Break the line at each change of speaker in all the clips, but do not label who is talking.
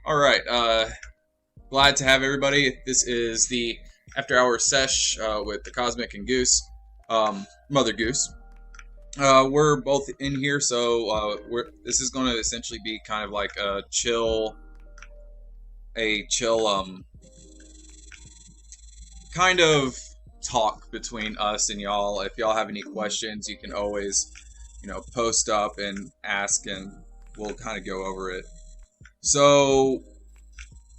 All right. Glad to have everybody. This is the Afterhours Sesh with DeCosmic and Goose, MotherGoose. We're both in here, so this is going to essentially be kind of like a chill, kind of talk between us and y'all. If y'all have any questions, you can always, post up and ask, and we'll kind of go over it. So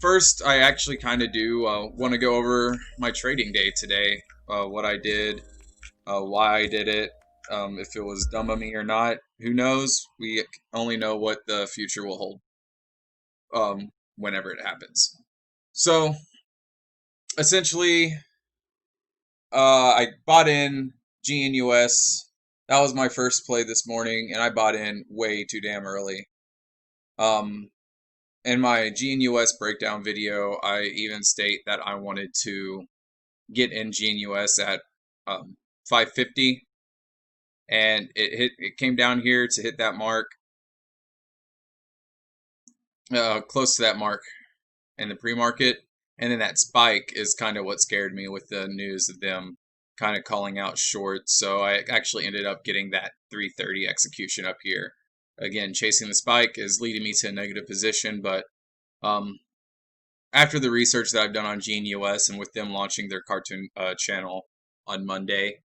first, I actually kind of do want to go over my trading day today, what I did, why I did it, if it was dumb of me or not. Who knows? We only know what the future will hold whenever it happens. So, essentially, I bought in GNUS. That was my first play this morning, and I bought in way too damn early. In my GNUS breakdown video, I even state that I wanted to get in GNUS at 550, and it came down here to hit that mark, close to that mark in the pre-market, and then that spike is kind of what scared me with the news of them kind of calling out shorts. So I actually ended up getting that 330 execution up here. Again, chasing the spike is leading me to a negative position, but after the research that I've done on GNUS and with them launching their cartoon channel on Monday,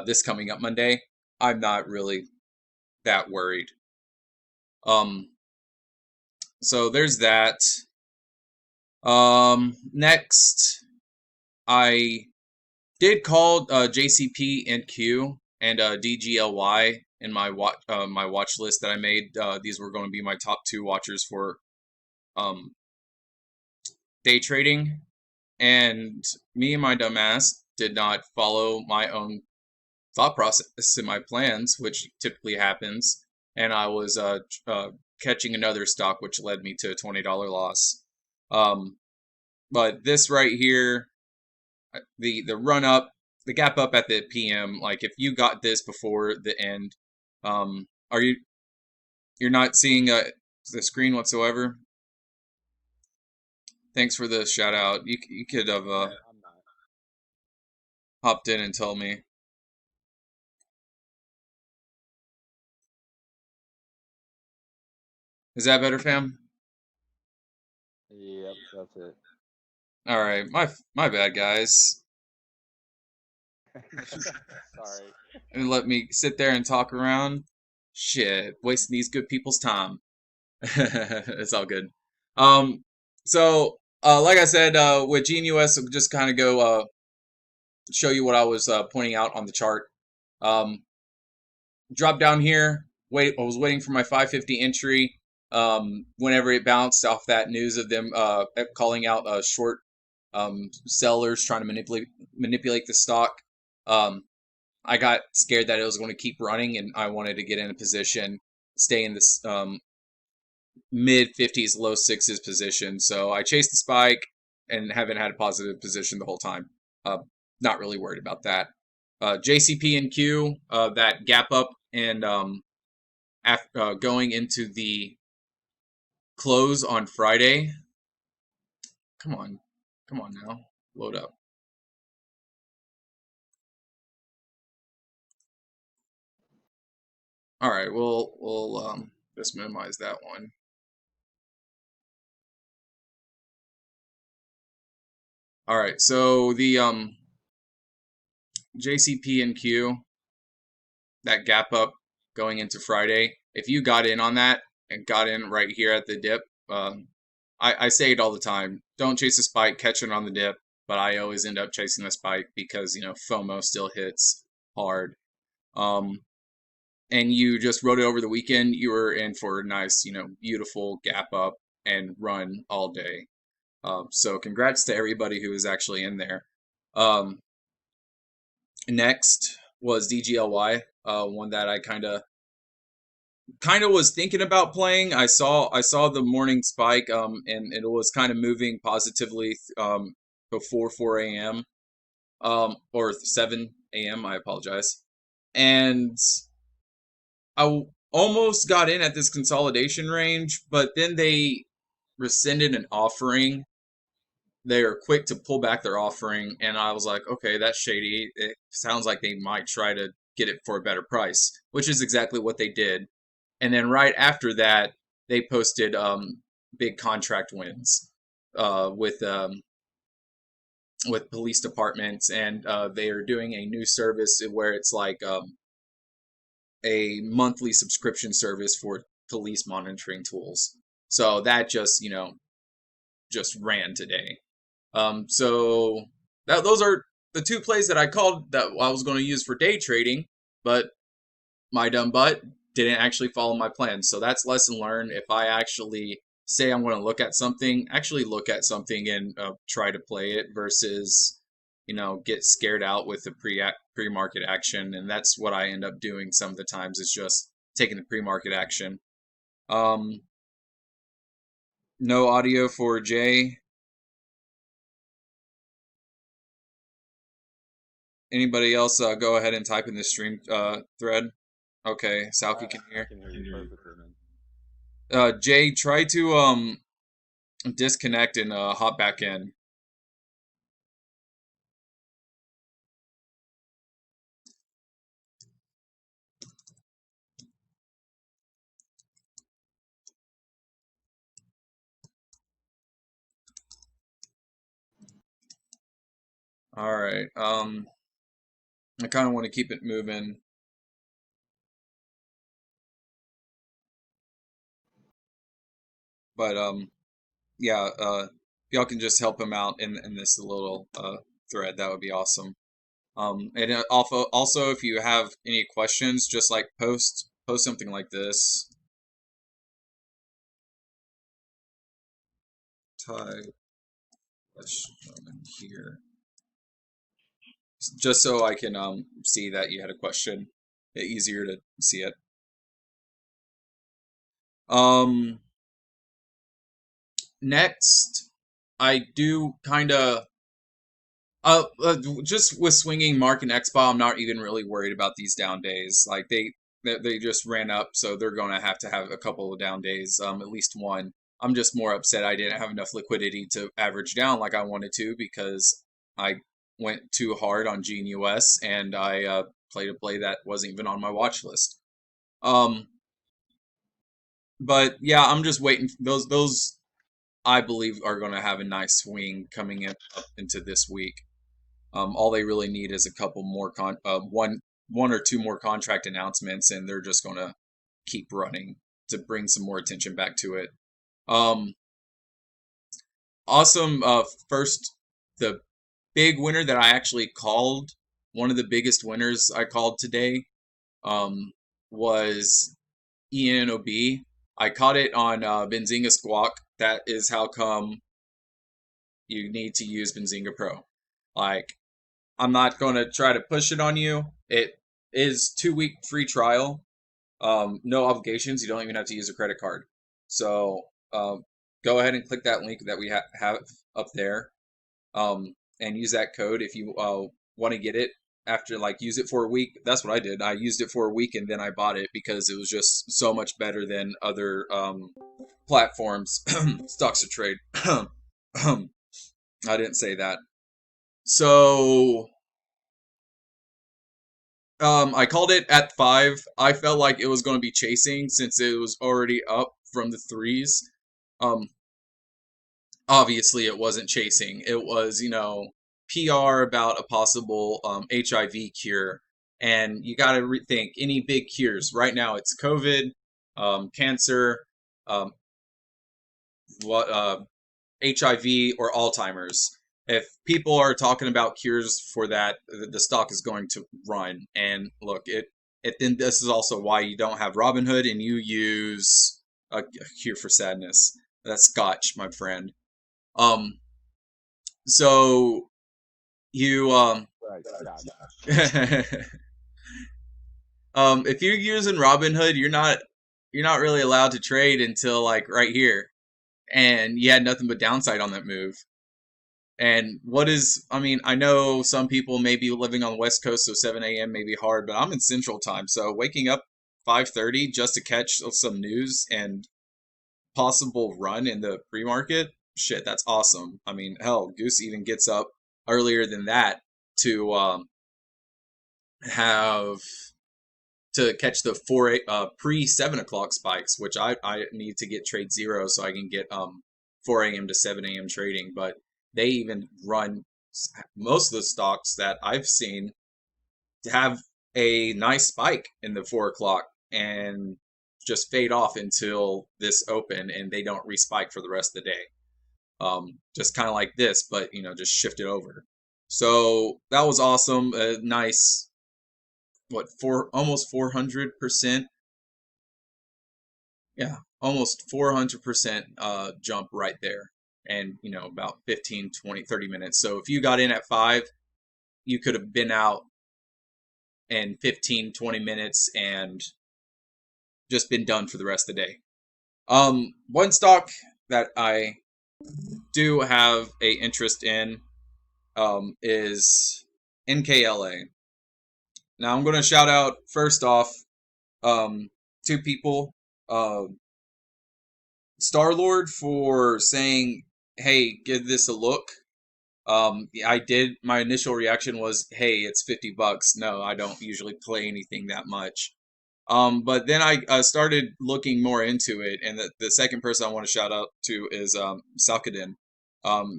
this coming up Monday, I'm not really that worried. So there's that. Next, I did call JCP and Q and DGLY in my watch list that I made. These were going to be my top 2 watchers for day trading, and me and my dumbass did not follow my own thought process in my plans, which typically happens, and I was catching another stock, which led me to a $20 loss. But this right here, the run up, the gap up at the PM, like if you got this before the end, you're not seeing the screen whatsoever? Thanks for the shout out. You could have hopped in and told me. Is that better, fam?
Yep, that's it.
All right, my bad, guys.
Sorry.
And let me sit there and talk around. Shit, wasting these good people's time. It's all good. So like I said, with GNUS, I'll just kind of go show you what I was pointing out on the chart. Drop down here. I was waiting for my 550 entry. Whenever it bounced off that news of them calling out short sellers trying to manipulate the stock, I got scared that it was going to keep running, and I wanted to get in a position, stay in this mid 50s, low 6s position. So I chased the spike and haven't had a positive position the whole time. Not really worried about that. JCP and Q, that gap up and going into the close on Friday. Come on now, load up. All right, we'll just minimize that one. All right, so the JCP and Q, that gap up going into Friday. If you got in on that and got in right here at the dip, I say it all the time. Don't chase a spike, catch it on the dip. But I always end up chasing the spike because FOMO still hits hard. And you just rode it over the weekend. You were in for a nice, beautiful gap up and run all day. So congrats to everybody who was actually in there. Next was DGLY, one that I kind of was thinking about playing. I saw the morning spike, and it was kind of moving positively before 4 a.m. Or 7 a.m. I apologize, and I almost got in at this consolidation range, but then they rescinded an offering. They are quick to pull back their offering, and I was like, okay, that's shady. It sounds like they might try to get it for a better price, which is exactly what they did. And then right after that, they posted big contract wins with police departments, and they are doing a new service where it's like a monthly subscription service for police monitoring tools. So that just ran today. So those are the two plays that I called that I was going to use for day trading, but my dumb butt didn't actually follow my plan. So that's lesson learned. If I actually say I'm going to look at something, actually look at something and try to play it versus, get scared out with the pre-market action. And that's what I end up doing some of the times, is just taking the pre-market action. No audio for Jay. Anybody else go ahead and type in the stream thread? Okay, Salky can hear.
I can hear you perfectly, man.
Jay, try to disconnect and hop back in. All right. I kind of want to keep it moving. But yeah, if y'all can just help him out in this little thread, that would be awesome. And also if you have any questions, just like post something like this. Type question here, just so I can see that you had a question. It's easier to see it. Next, I do kind of just with swinging Mark and Expo, I'm not even really worried about these down days. Like they just ran up, so they're going to have a couple of down days, at least one. I'm just more upset I didn't have enough liquidity to average down like I wanted to, because I went too hard on GNUS and I played a play that wasn't even on my watch list. But yeah, I'm just waiting. Those I believe are going to have a nice swing coming in up into this week. All they really need is a couple more one or two more contract announcements, and they're just going to keep running to bring some more attention back to it. Awesome. First, the big winner that I actually called, one of the biggest winners I called today, was ENOB. I caught it on Benzinga Squawk. That is how come you need to use Benzinga Pro. Like, I'm not going to try to push it on you. It is 2-week free trial. No obligations. You don't even have to use a credit card. So go ahead and click that link that we have up there, and use that code if you want to get it. After, like, use it for a week. That's what I did. I used it for a week and then I bought it because it was just so much better than other platforms. Stocks to trade. I didn't say that. So I called it at 5. I felt like it was going to be chasing since it was already up from the 3s. Obviously it wasn't chasing. It was, PR about a possible HIV cure. And you got to rethink any big cures. Right now it's COVID, cancer, HIV, or Alzheimer's. If people are talking about cures for that, the stock is going to run. And look, then this is also why you don't have Robinhood and you use a cure for sadness. That's Scotch, my friend. So you if you're using Robinhood, you're not really allowed to trade until like right here, and you had nothing but downside on that move. And I know some people may be living on the West Coast, so 7 a.m. may be hard, but I'm in Central Time, so waking up 5:30 just to catch some news and possible run in the pre-market, shit, that's awesome. I mean, hell, Goose even gets up earlier than that to have to catch the pre 7 o'clock spikes, which I need to get trade zero so I can get 4 a.m. to 7 a.m. trading. But they even run most of the stocks that I've seen to have a nice spike in the 4 o'clock and just fade off until this open, and they don't respike for the rest of the day. Just kind of like this, but just shift it over. So that was awesome. A nice, almost 400%. Yeah, almost 400% jump right there. And, about 15, 20, 30 minutes. So if you got in at 5, you could have been out in 15, 20 minutes and just been done for the rest of the day. One stock that I do have a interest in is NKLA. Now I'm going to shout out first off 2 people. Star-Lord for saying, "Hey, give this a look." I did. My initial reaction was, "Hey, it's $50. No, I don't usually play anything that much." But then I started looking more into it, and the second person I want to shout out to is Salkadin.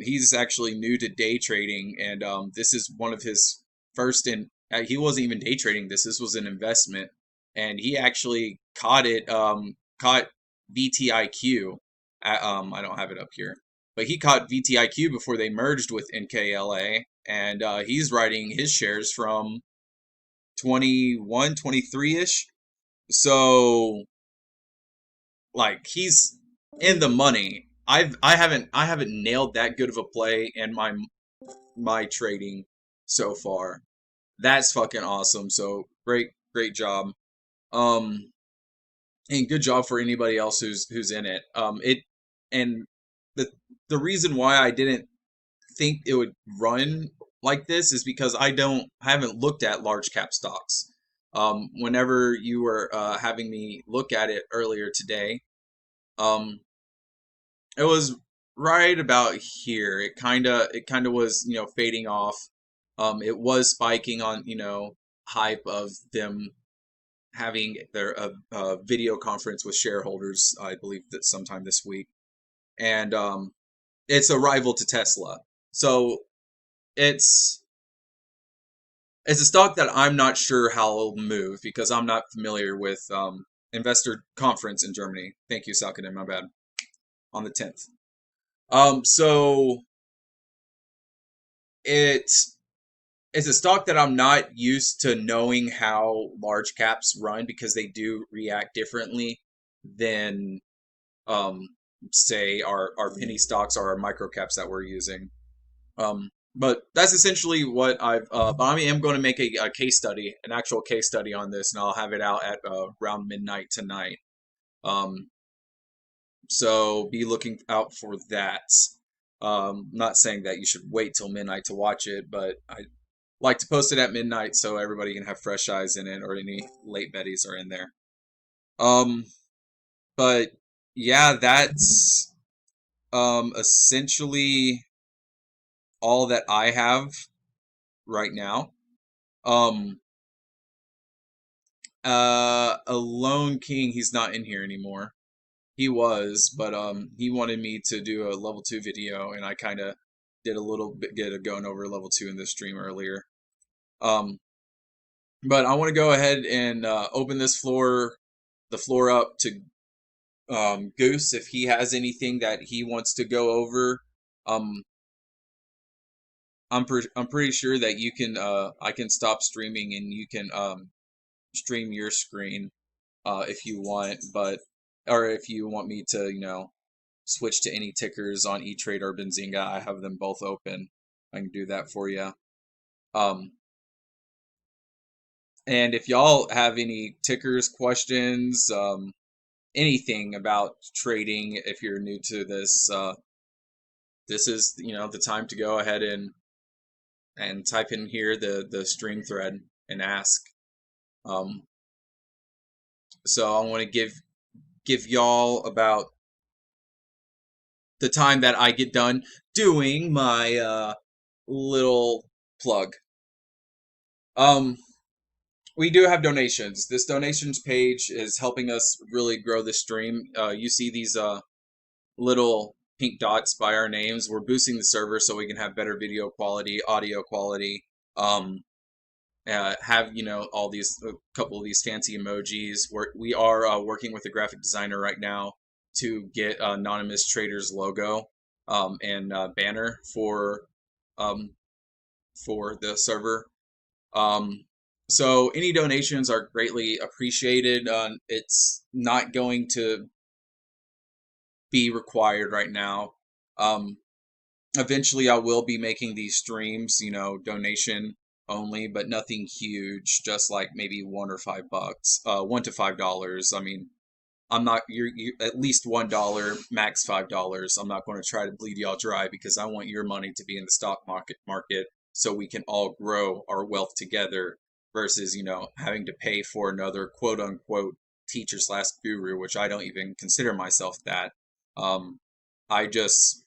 He's actually new to day trading, and this is one of his first in. He wasn't even day trading this. This was an investment, and he actually caught it. Caught VTIQ. I don't have it up here, but he caught VTIQ before they merged with NKLA, and he's writing his shares from 21, 23-ish. So, like, he's in the money. I haven't nailed that good of a play in my trading so far. That's fucking awesome. So great job. Um, and good job for anybody else who's in it. And the reason why I didn't think it would run like this is because I haven't looked at large cap stocks. Whenever you were having me look at it earlier today, it was right about here. It kind of was fading off. It was spiking on hype of them having their video conference with shareholders. I believe that sometime this week, and it's a rival to Tesla. So it's a stock that I'm not sure how it'll move because I'm not familiar with investor conference in Germany. Thank you, Salkadin, my bad. On the 10th. So it's a stock that I'm not used to knowing how large caps run because they do react differently than say our penny stocks or our micro caps that we're using. But that's essentially what but I am going to make a case study, an actual case study on this, and I'll have it out at around midnight tonight. So be looking out for that. Not saying that you should wait till midnight to watch it, but I like to post it at midnight so everybody can have fresh eyes in it, or any late betties are in there. But yeah, that's essentially all that I have right now. Alone King, he's not in here anymore. He was, but he wanted me to do a level 2 video, and I kind of did a little bit of going over level 2 in this stream earlier. But I want to go ahead and open the floor up to Goose if he has anything that he wants to go over. I'm pretty sure that you can I can stop streaming and you can stream your screen if you want, or if you want me to switch to any tickers on E-Trade or Benzinga, I have them both open. I can do that for you. And if y'all have any tickers, questions, anything about trading, if you're new to this, this is the time to go ahead and type in here the stream thread and ask. So I want to give y'all about the time that I get done doing my little plug. Um, we do have donations. This donations page is helping us really grow the stream. You see these little pink dots by our names. We're boosting the server so we can have better video quality, audio quality. Um, have all these a couple of these fancy emojis. We are working with a graphic designer right now to get Anonymous Trader's logo and banner um, for the server. So any donations are greatly appreciated. It's not going to be required right now. Um, Eventually, I will be making these streams, donation only, but nothing huge. Just like maybe $1 or $5, $1 to $5. I mean, I'm not you at least $1, max $5. I'm not going to try to bleed y'all dry because I want your money to be in the stock market so we can all grow our wealth together versus having to pay for another quote unquote teacher slash guru, which I don't even consider myself that. I just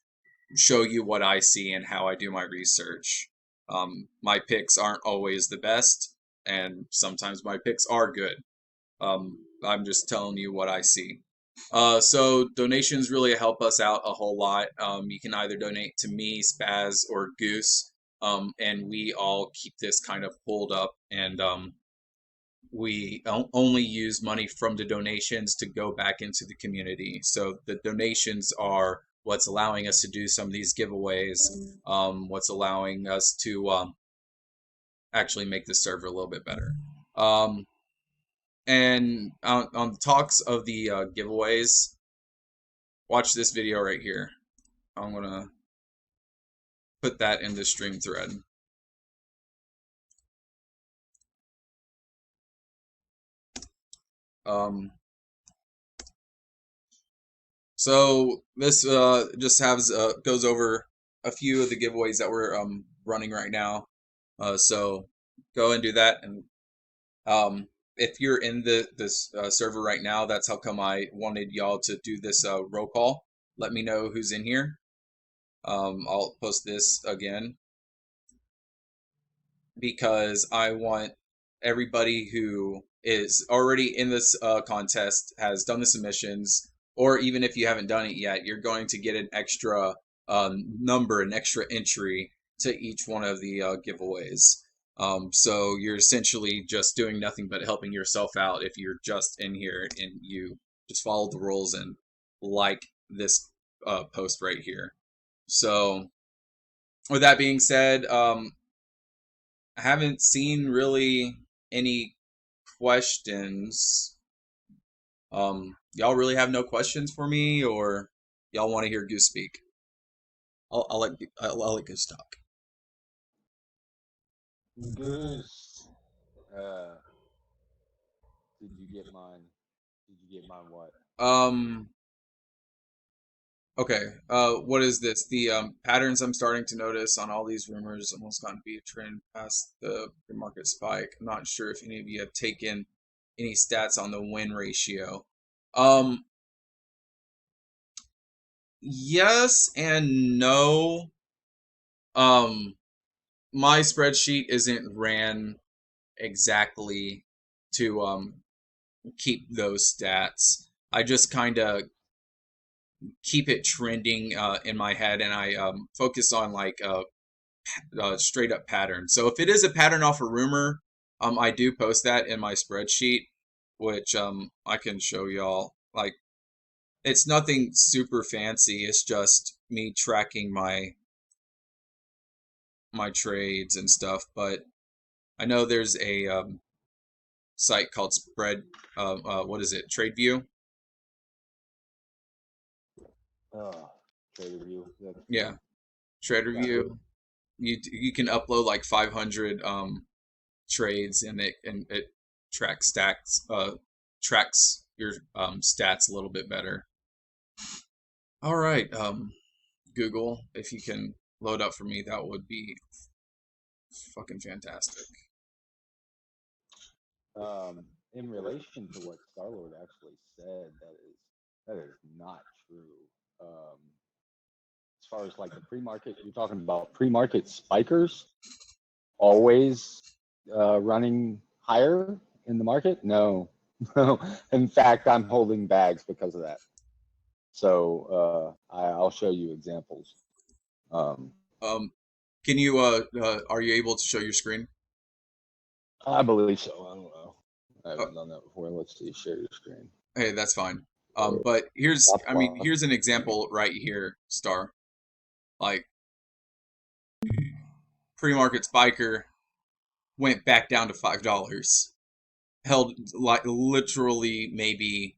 show you what I see and how I do my research. My picks aren't always the best, and sometimes my picks are good. I'm just telling you what I see. So donations really help us out a whole lot. You can either donate to me, Spaz, or Goose, and we all keep this kind of pulled up, and we only use money from the donations to go back into the community. So the donations are what's allowing us to do some of these giveaways, what's allowing us to actually make the server a little bit better. And on the talks of the giveaways, watch this video right here. I'm gonna put that in the stream thread. Um, so this just has goes over a few of the giveaways that we're running right now. So go and do that. And if you're in this server right now, that's how come I wanted y'all to do this roll call. Let me know who's in here. I'll post this again because I want everybody who is already in this contest, has done the submissions, or even if you haven't done it yet, you're going to get an extra number, an extra entry to each one of the giveaways. So you're essentially just doing nothing but helping yourself out if you're just in here and you just follow the rules and like this post right here. So with that being said, I haven't seen really any questions. Y'all really have no questions for me, or y'all want to hear Goose speak? I'll let Goose talk.
Goose. Uh, did you get mine? Did you get mine what?
Um. Okay. What is this? The patterns I'm starting to notice on all these rumors almost going to be a trend past the market spike. I'm not sure if any of you have taken any stats on the win ratio. Um. Yes and no. Um. My spreadsheet isn't ran exactly to keep those stats. I just kind of keep it trending in my head, and I focus on like straight up pattern. So if it is a pattern off a rumor, I do post that in my spreadsheet, which I can show y'all. Like it's nothing super fancy. It's just me tracking my trades and stuff. But I know there's a site called Spread. What is it? TradeView.
Oh, Trader View.
Yeah,
Got it.
TradeView. You can upload like 500 trades, and it tracks your stats a little bit better. All right, Google, if you can load up for me, that would be fucking fantastic.
In relation to what Starlord actually said, that is not true. as far as like the pre-market, you're talking about pre-market spikers always running higher in the market? No. In fact, I'm holding bags because of that. So I'll show you examples.
Can you are you able to show your screen?
I believe so. I don't know. I
Uh,
haven't done that before. Let's see. Share your screen.
hey, that's fine.
Or
But
stop loss.
here's an example right here, Star. Like pre-market spiker went back down to $5. Held like literally maybe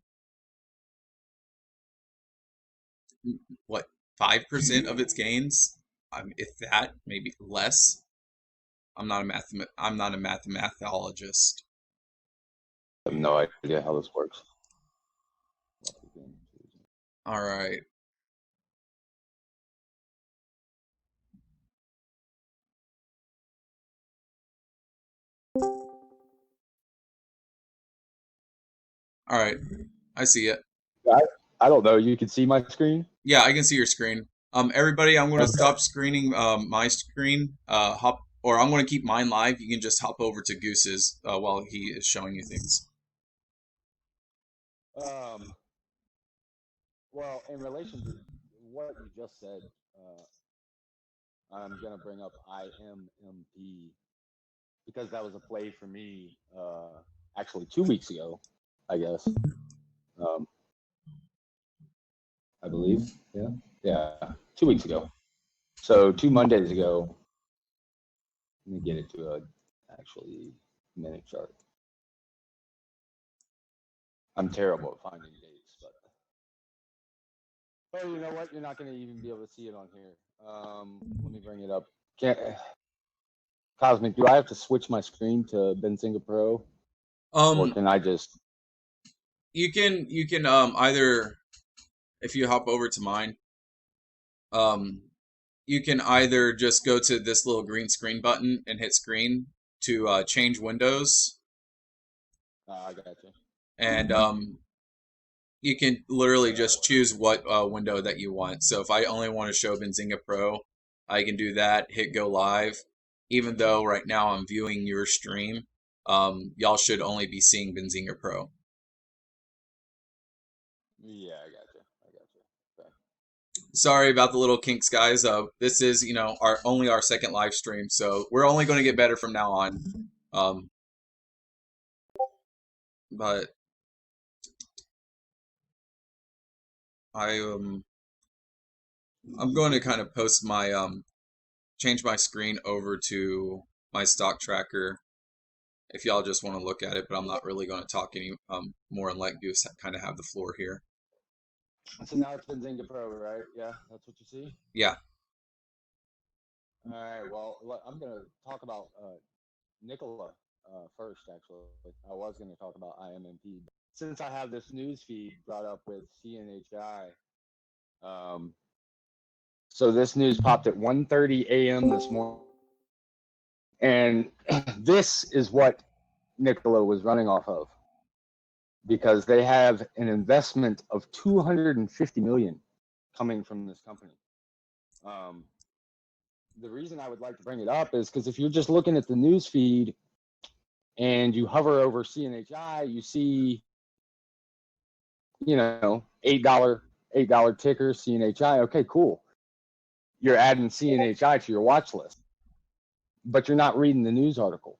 what 5% of its gains. If that, maybe less. I'm not a mathemathologist.
I have no idea how this works.
All right. All right. I see it.
I, I don't know. You can see my screen?
Yeah, I can see your screen. Everybody, I'm going to
Okay.
stop screening my screen. Hop, or I'm going to keep mine live. You can just hop over to Goose's while he is showing you things.
Well, in relation to what you just said, I'm going to bring up IMMP because that was a play for me actually 2 weeks ago, I guess. I believe. Yeah. Yeah. 2 weeks ago. So 2 Mondays ago, let me get it to a actually minute chart. I'm terrible at finding dates, but oh, you know what? You're not going to even be able to see it on here. Let me bring it up. Cosmic, do I have to switch my screen to Benzinga Pro, or
Um,
can I just?
you can either if you hop over to mine, um, you can either just go to this little green screen button and hit screen to change windows,
I got you.
and you can literally just choose what window that you want. So if I only want to show Benzinga Pro, I can do that, hit go live. Even though right now I'm viewing your stream, y'all should only be seeing Benzinga Pro.
Yeah, I got you. I got you. Okay.
Sorry about the little kinks, guys. This is, our only our second live stream, so we're only going to get better from now on. But I I'm going to kind of post my change my screen over to my stock tracker if y'all just want to look at it, but I'm not really going to talk any more and let Goose kind of have the floor here.
So now it's Benzinga Pro, right? Yeah, that's what you see.
Yeah.
All right. Well, I'm going to talk about Nikola first. Actually, I was going to talk about IMMP. Since I have this news feed brought up with CNHI, so this news popped at 1:30 a.m. this morning, and this is what Nikola was running off of, because they have an investment of 250 million coming from this company. The reason I would like to bring it up is because if you're just looking at the news feed and you hover over CNHI, you see, $8 ticker CNHI. Okay, cool. You're adding CNHI to your watch list, but you're not reading the news article.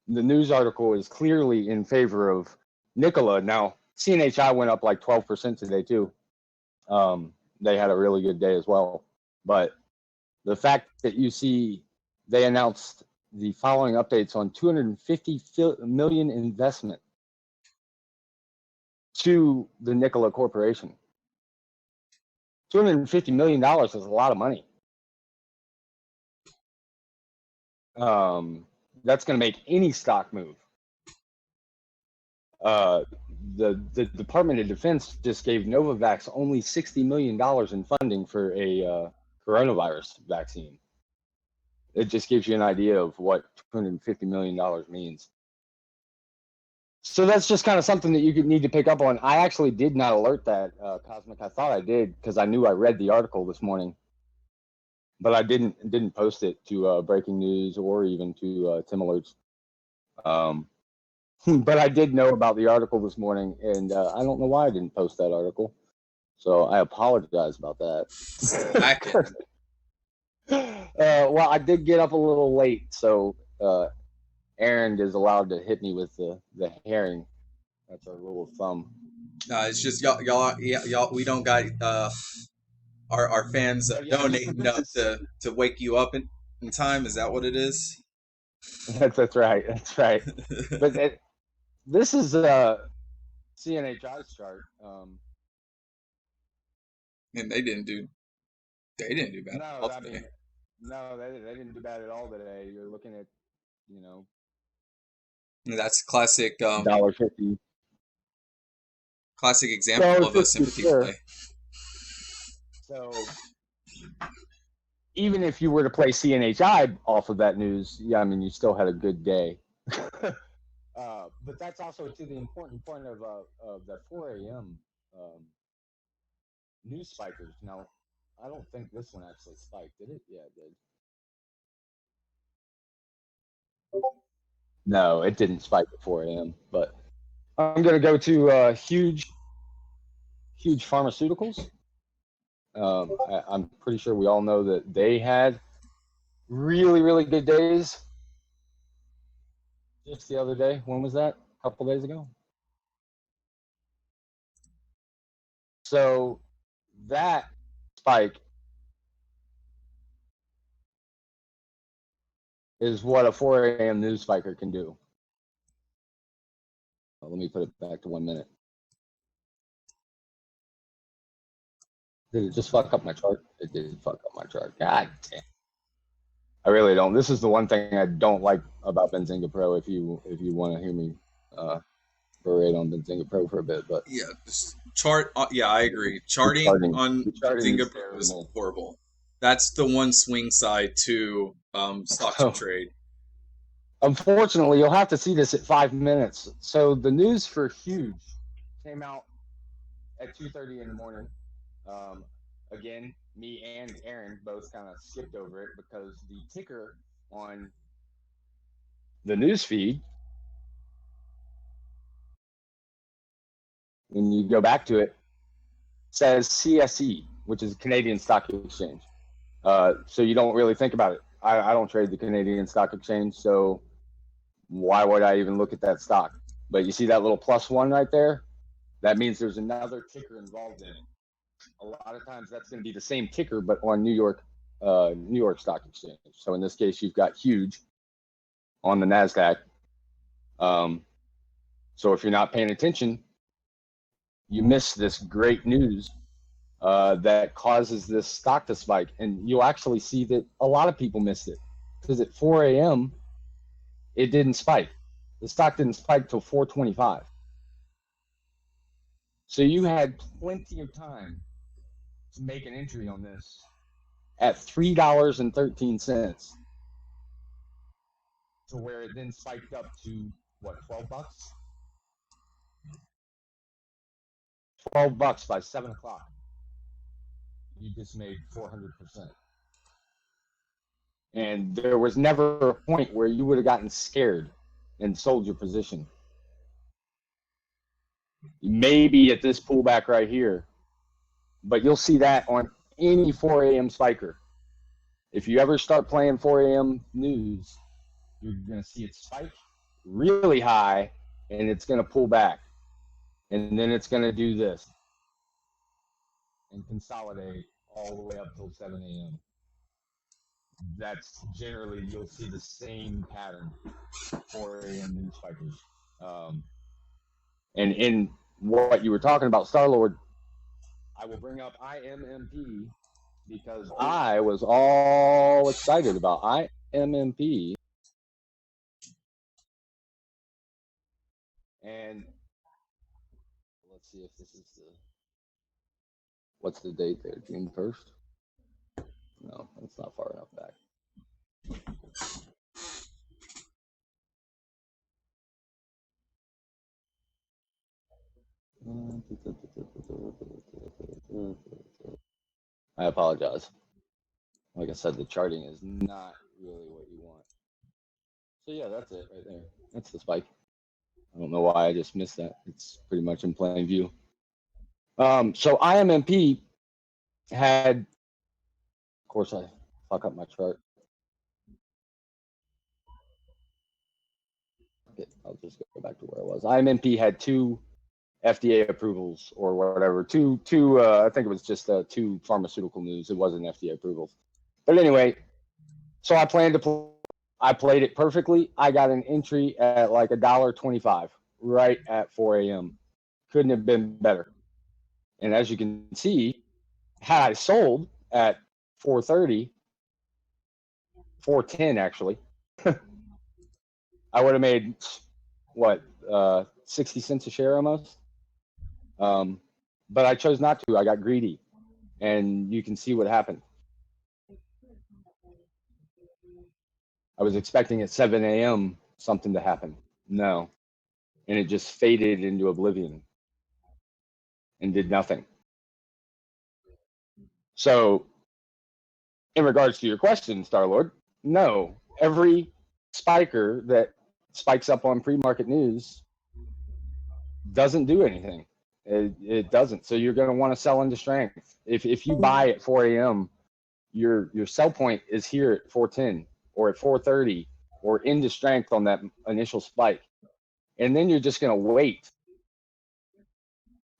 The news article is clearly in favor of Nikola. Now, CNHI went up like 12% today too. They had a really good day as well. But the fact that you see they announced the following updates on 250 million investment to the Nikola Corporation. $250 million is a lot of money. That's going to make any stock move. The Department of Defense just gave Novavax only $60 million in funding for a coronavirus vaccine. It just gives you an idea of what $250 million means. So that's just kind of something that you could need to pick up on. I actually did not alert that, Cosmic. I thought I did because I knew I read the article this morning, but I didn't post it to breaking news or even to Tim alerts. But I did know about the article this morning, and I don't know why I didn't post that article. So I apologize about that.
Slacking.
Well, I did get up a little late, so Aaron is allowed to hit me with the herring. That's our rule of thumb.
It's just y'all. We don't got our fans
But yeah,
donating
this
enough
is
to wake you up in time. Is that what it is?
that's right. That's right. But this is CNHI's chart.
And they didn't do bad at
No,
all
I
today.
mean, no, they didn't do bad at all today. You're looking at, you know,
That's classic
$1.50.
classic example
Dollar
of a
fifty,
sympathy
sure.
play.
So even if you were to play CNHI off of that news, yeah, I mean, you still had a good day. But that's also to the important point of the 4 a.m. Um, news spikers. Now, I don't think this one actually spiked, did it? Yeah, it did. No, it didn't spike at 4 a.m. But I'm going to go to huge pharmaceuticals. I'm pretty sure we all know that they had really, really good days just the other day. When was that? A couple days ago. So that spike is what a 4 a.m. news spiker can do. Let me put it back to 1 minute. Did it just fuck up my chart? It did fuck up my chart. God damn. I really don't. This is the one thing I don't like about Benzinga Pro. If you want to hear me berate on Benzinga Pro for a bit, but
Yeah, chart. Yeah, I agree. Charting
the
on
charting is
Zynga Pro is
terrible.
horrible. That's the one swing side to stock to
So
trade.
unfortunately, you'll have to see this at 5 minutes. So the news for Huge came out at 2:30 in the morning. Um, Again, me and Aaron both kind of skipped over it because the ticker on the news feed, when you go back to it, says CSE, which is Canadian Stock Exchange. So you don't really think about it. I don't trade the Canadian Stock Exchange, so why would I even look at that stock? But you see that little +1 right there? That means there's another ticker involved in it. A lot of times that's going to be the same ticker, but on New York Stock Exchange. So in this case, you've got Huge on the Nasdaq. So if you're not paying attention, you miss this great news that causes this stock to spike, and you'll actually see that a lot of people missed it because at 4 a.m. it didn't spike. The stock didn't spike till 4:25. So you had plenty of time to make an entry on this at $3.13 to where it then spiked up to what, $12? $12 by 7 o'clock. You just made 400%. And there was never a point where you would have gotten scared and sold your position. Maybe at this pullback right here, but you'll see that on any 4 a.m. spiker. If you ever start playing 4 a.m. news, you're going to see it spike really high and it's going to pull back. And then it's going to do this and consolidate all the way up till 7 a.m. That's generally, you'll see the same pattern 4 a.m. news spikers. And in what you were talking about, Star-Lord, I will bring up IMMP because I was all excited about IMMP. And let's see if this is what's the date there? June 1st? No, that's not far enough back. I apologize. Like I said, the charting is not really what you want. So yeah, that's it right there. That's the spike. I don't know why I just missed that. It's pretty much in plain view. So IMMP had, of course, I fuck up my chart. Okay, I'll just go back to where I was. IMMP had 2 FDA approvals or whatever. Two. I think it was just 2 pharmaceutical news. It wasn't FDA approvals. But anyway, so I planned to I played it perfectly. I got an entry at like $1.25 right at 4 a.m. Couldn't have been better. And as you can see, had I sold at 4:30, 4:10 actually, I would have made what 60 cents a share almost. But I chose not to. I got greedy, and you can see what happened. I was expecting at 7 a.m. something to happen. No, and it just faded into oblivion and did nothing. So, in regards to your question, Starlord, no, every spiker that spikes up on pre-market news doesn't do anything. It doesn't. So you're going to want to sell into strength. If you buy at 4 a.m., your sell point is here at 4:10 or at 4:30 or into strength on that initial spike, and then you're just going to wait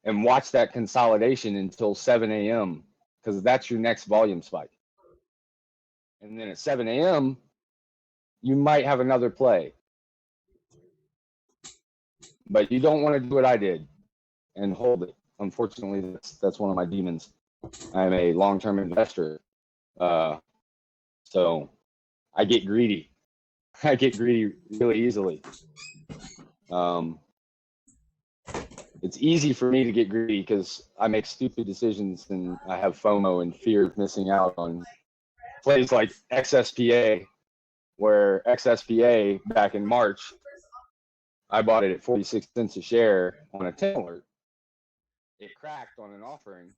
and watch that consolidation until 7 a.m. because that's your next volume spike. And then at 7 a.m., you might have another play. But you don't want to do what I did and hold it. Unfortunately, that's one of my demons. I'm a long-term investor. So I get greedy. I get greedy really easily. It's easy for me to get greedy because I make stupid decisions and I have FOMO and fear of missing out on plays like XSPA, where XSPA back in March, I bought it at 46 cents a share on a 10 alert. It cracked on an offering,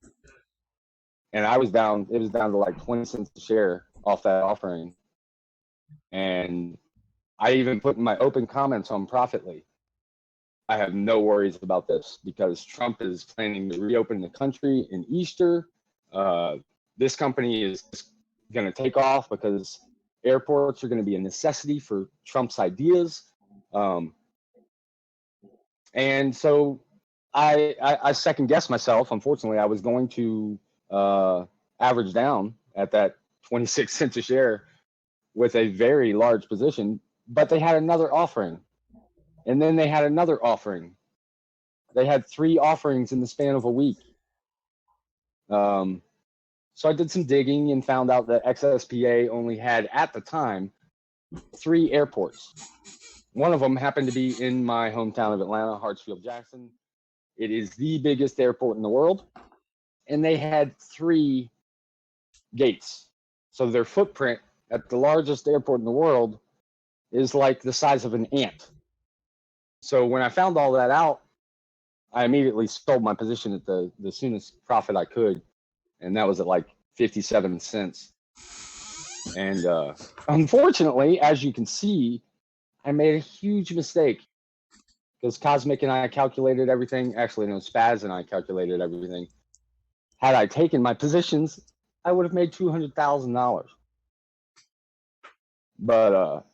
and I was down. It was down to like 20 cents a share off that offering, and I even put in my open comments on Profitly, I have no worries about this because Trump is planning to reopen the country in Easter. This company is going to take off because airports are going to be a necessity for Trump's ideas. And so I second guessed myself. Unfortunately, I was going to average down at that 26 cents a share with a very large position, but they had another offering. And then they had another offering. They had 3 offerings in the span of a week. So I did some digging and found out that XSPA only had, at the time, 3 airports. One of them happened to be in my hometown of Atlanta, Hartsfield-Jackson. It is the biggest airport in the world. And they had 3 gates. So their footprint at the largest airport in the world is like the size of an ant. So when I found all that out, I immediately sold my position at the soonest profit I could, and that was at like 57 cents. And unfortunately, as you can see, I made a huge mistake because Cosmic and I calculated everything. Actually, no, Spaz and I calculated everything. Had I taken my positions, I would have made $200,000. But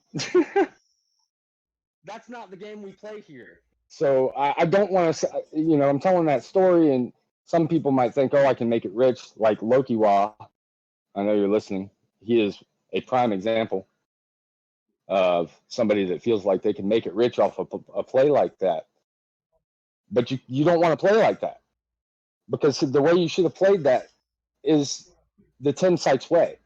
that's not the game we play here. So I don't want to, I'm telling that story, and some people might think, oh, I can make it rich, like Loki Wa. I know you're listening. He is a prime example of somebody that feels like they can make it rich off of a play like that. But you don't want to play like that, because the way you should have played that is the Tim Sykes way.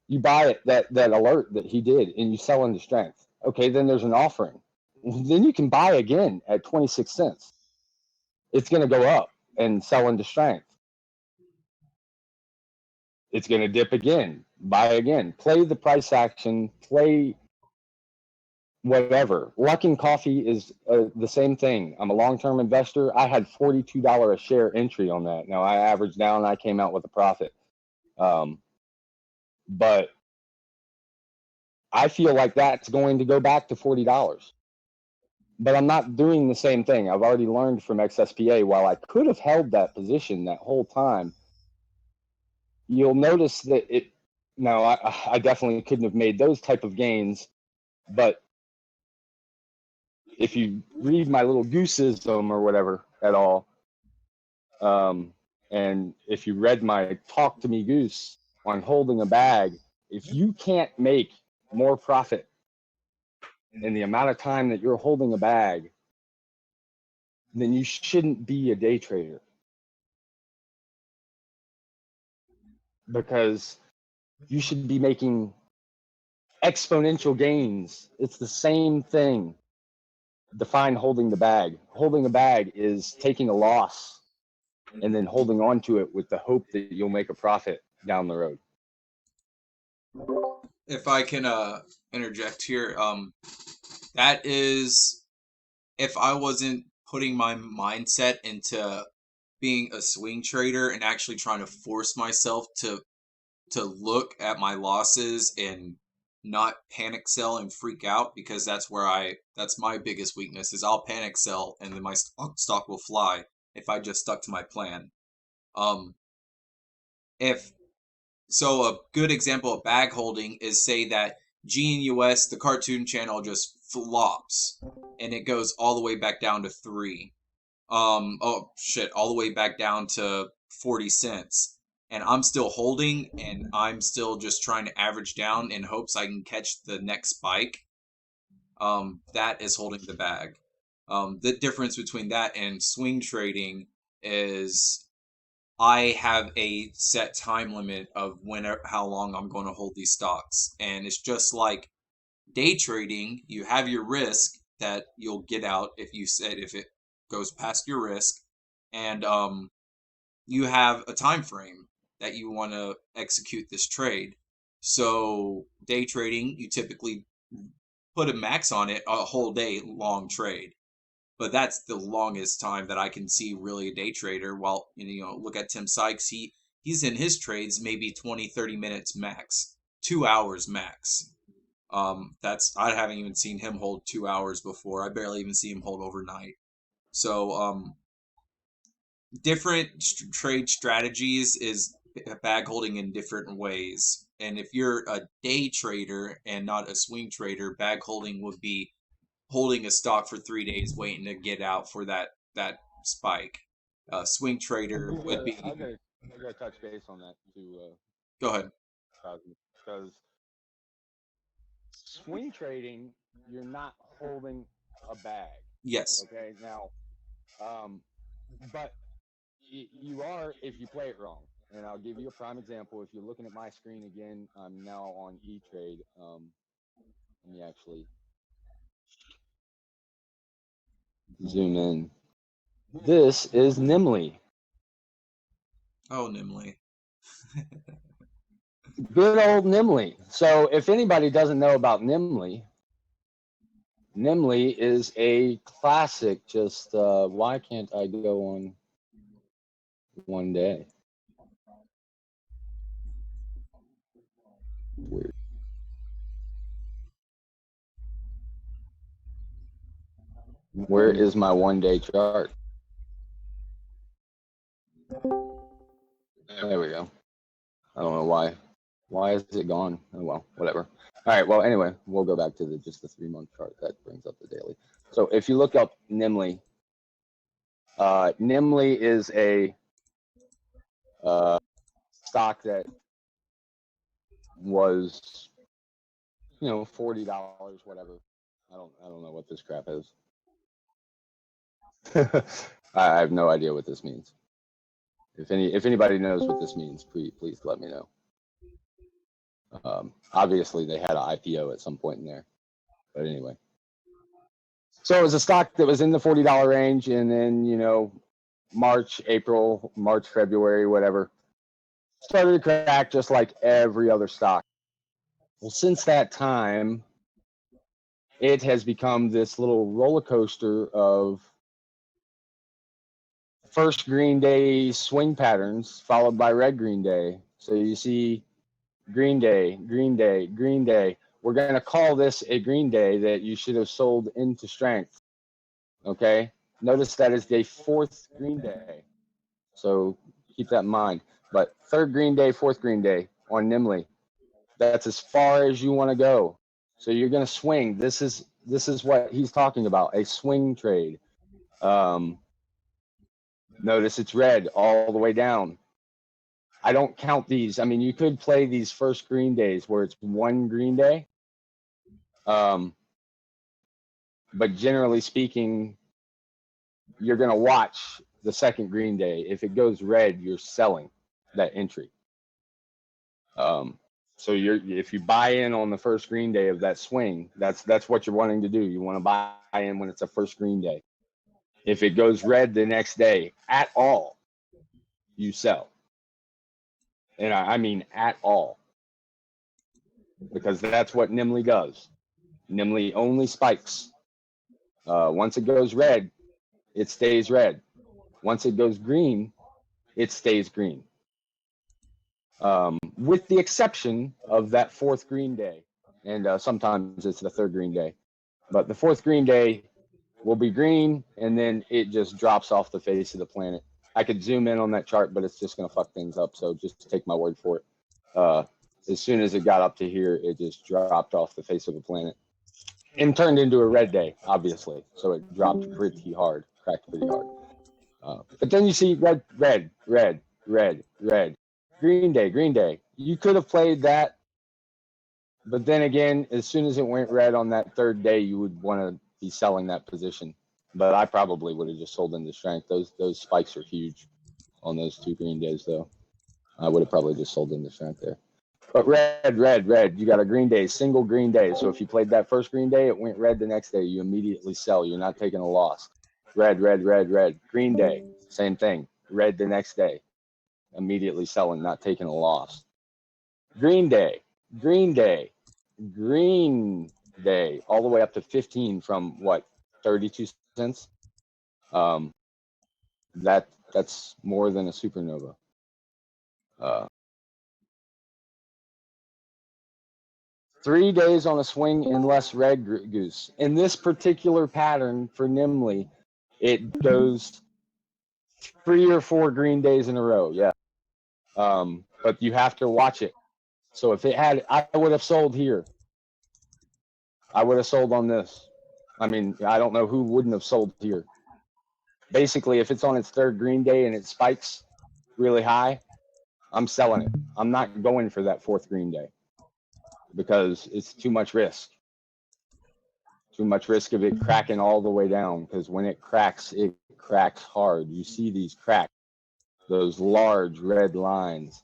You buy it, that alert that he did, and you sell into strength. Okay, then there's an offering. Then you can buy again at 26 cents. It's going to go up and sell into strength. It's going to dip again, buy again. Play the price action, play whatever. Luckin Coffee is the same thing. I'm a long-term investor. I had $42 a share entry on that. Now I averaged down. I came out with a profit. But I feel like that's going to go back to $40. But I'm not doing the same thing. I've already learned from XSPA. While I could have held that position that whole time, you'll notice that it. Now I definitely couldn't have made those type of gains, but if you read my little goosism or whatever at all, and if you read my Talk to Me Goose on holding a bag, if you can't make more profit in the amount of time that you're holding a bag, then you shouldn't be a day trader. Because you should be making exponential gains. It's the same thing. Define holding the bag. Holding a bag is taking a loss and then holding on to it with the hope that you'll make a profit down the road.
If I can interject here, that is, if I wasn't putting my mindset into being a swing trader and actually trying to force myself to look at my losses and not panic sell and freak out, because that's my biggest weakness is I'll panic sell and then my stock will fly if I just stuck to my plan. If so, a good example of bag holding is, say that GNUS, the cartoon channel, just flops and it goes all the way back down to 3. All the way back down to 40 cents. And I'm still holding and I'm still just trying to average down in hopes I can catch the next spike. That is holding the bag. The difference between that and swing trading is I have a set time limit of how long I'm going to hold these stocks. And it's just like day trading, you have your risk that you'll get out if it goes past your risk, and you have a time frame that you want to execute this trade. So day trading, you typically put a max on it, a whole day long trade. But that's the longest time that I can see really a day trader. While, look at Tim Sykes, he's in his trades maybe 20-30 minutes max, 2 hours max. I haven't even seen him hold 2 hours before. I barely even see him hold overnight. So different trade strategies is bag holding in different ways. And if you're a day trader and not a swing trader, bag holding would be holding a stock for 3 days, waiting to get out for that spike. Swing trader would be.
I'm gonna touch base on that too.
Go ahead.
Because swing trading, you're not holding a bag.
Yes.
Okay. Now, but you are if you play it wrong. And I'll give you a prime example. If you're looking at my screen again, I'm now on E-Trade. Let me actually zoom in. This is Nimley.
Oh, Nimley.
Good old Nimley. So if anybody doesn't know about Nimley, Nimley is a classic. Just why can't I go on one day? Weird. Where is my 1 day chart? There we go. I don't know why. Why is it gone? Oh, well, whatever. All right. Well, anyway, we'll go back to just the 3-month chart. That brings up the daily. So if you look up Nimley, Nimley is a stock that was, $40, whatever. I don't know what this crap is. I have no idea what this means. If anybody knows what this means, please let me know. Obviously, they had an IPO at some point in there, but anyway. So it was a stock that was in the $40 range, and then March, February, whatever, started to crack just like every other stock. Well, since that time, it has become this little roller coaster of first green day swing patterns followed by red green day. So you see green day, green day, green day. We're going to call this a green day that you should have sold into strength. Okay. Notice that is the fourth green day. So keep that in mind. But third green day, fourth green day on Nimley. That's as far as you want to go. So you're going to swing. This is what he's talking about, a swing trade. Notice it's red all the way down. I don't count these. I mean, you could play these first green days where it's one green day. But generally speaking, you're going to watch the second green day. If it goes red, you're selling that entry. So if you buy in on the first green day of that swing, that's what you're wanting to do. You want to buy in when it's a first green day. If it goes red the next day at all, you sell. And I mean at all. Because that's what Nimley does. Nimley only spikes. Once it goes red, it stays red. Once it goes green, it stays green. With the exception of that fourth green day. And sometimes it's the third green day. But the fourth green day will be green, and then it just drops off the face of the planet. I could zoom in on that chart, but it's just going to fuck things up. So just take my word for it. As soon as it got up to here, it just dropped off the face of the planet and turned into a red day, obviously. So it dropped pretty hard, cracked pretty hard. But then you see red, red, red, red, red, green day, green day. You could have played that, but then again, as soon as it went red on that third day, you would want to be selling that position. But I probably would have just sold into strength. Those spikes are huge on those two green days, though. I would have probably just sold into strength there. But red, red, red. You got a green day, single green day. So if you played that first green day, it went red the next day. You immediately sell. You're not taking a loss. Red, red, red, red. Green day, same thing. Red the next day. Immediately selling, not taking a loss. Green day, green day, green day, all the way up to 15 from what, 32 cents? That's more than a supernova. 3 days on a swing in less red goose. In this particular pattern for Nimley, it goes 3 or 4 green days in a row. Yeah. But you have to watch it. So if it had, I would have sold here. I would have sold on this. I mean, I don't know who wouldn't have sold here. Basically, if it's on its third green day and it spikes really high, I'm selling it. I'm not going for that fourth green day because it's too much risk. Too much risk of it cracking all the way down, because when it cracks hard. You see these cracks, those large red lines.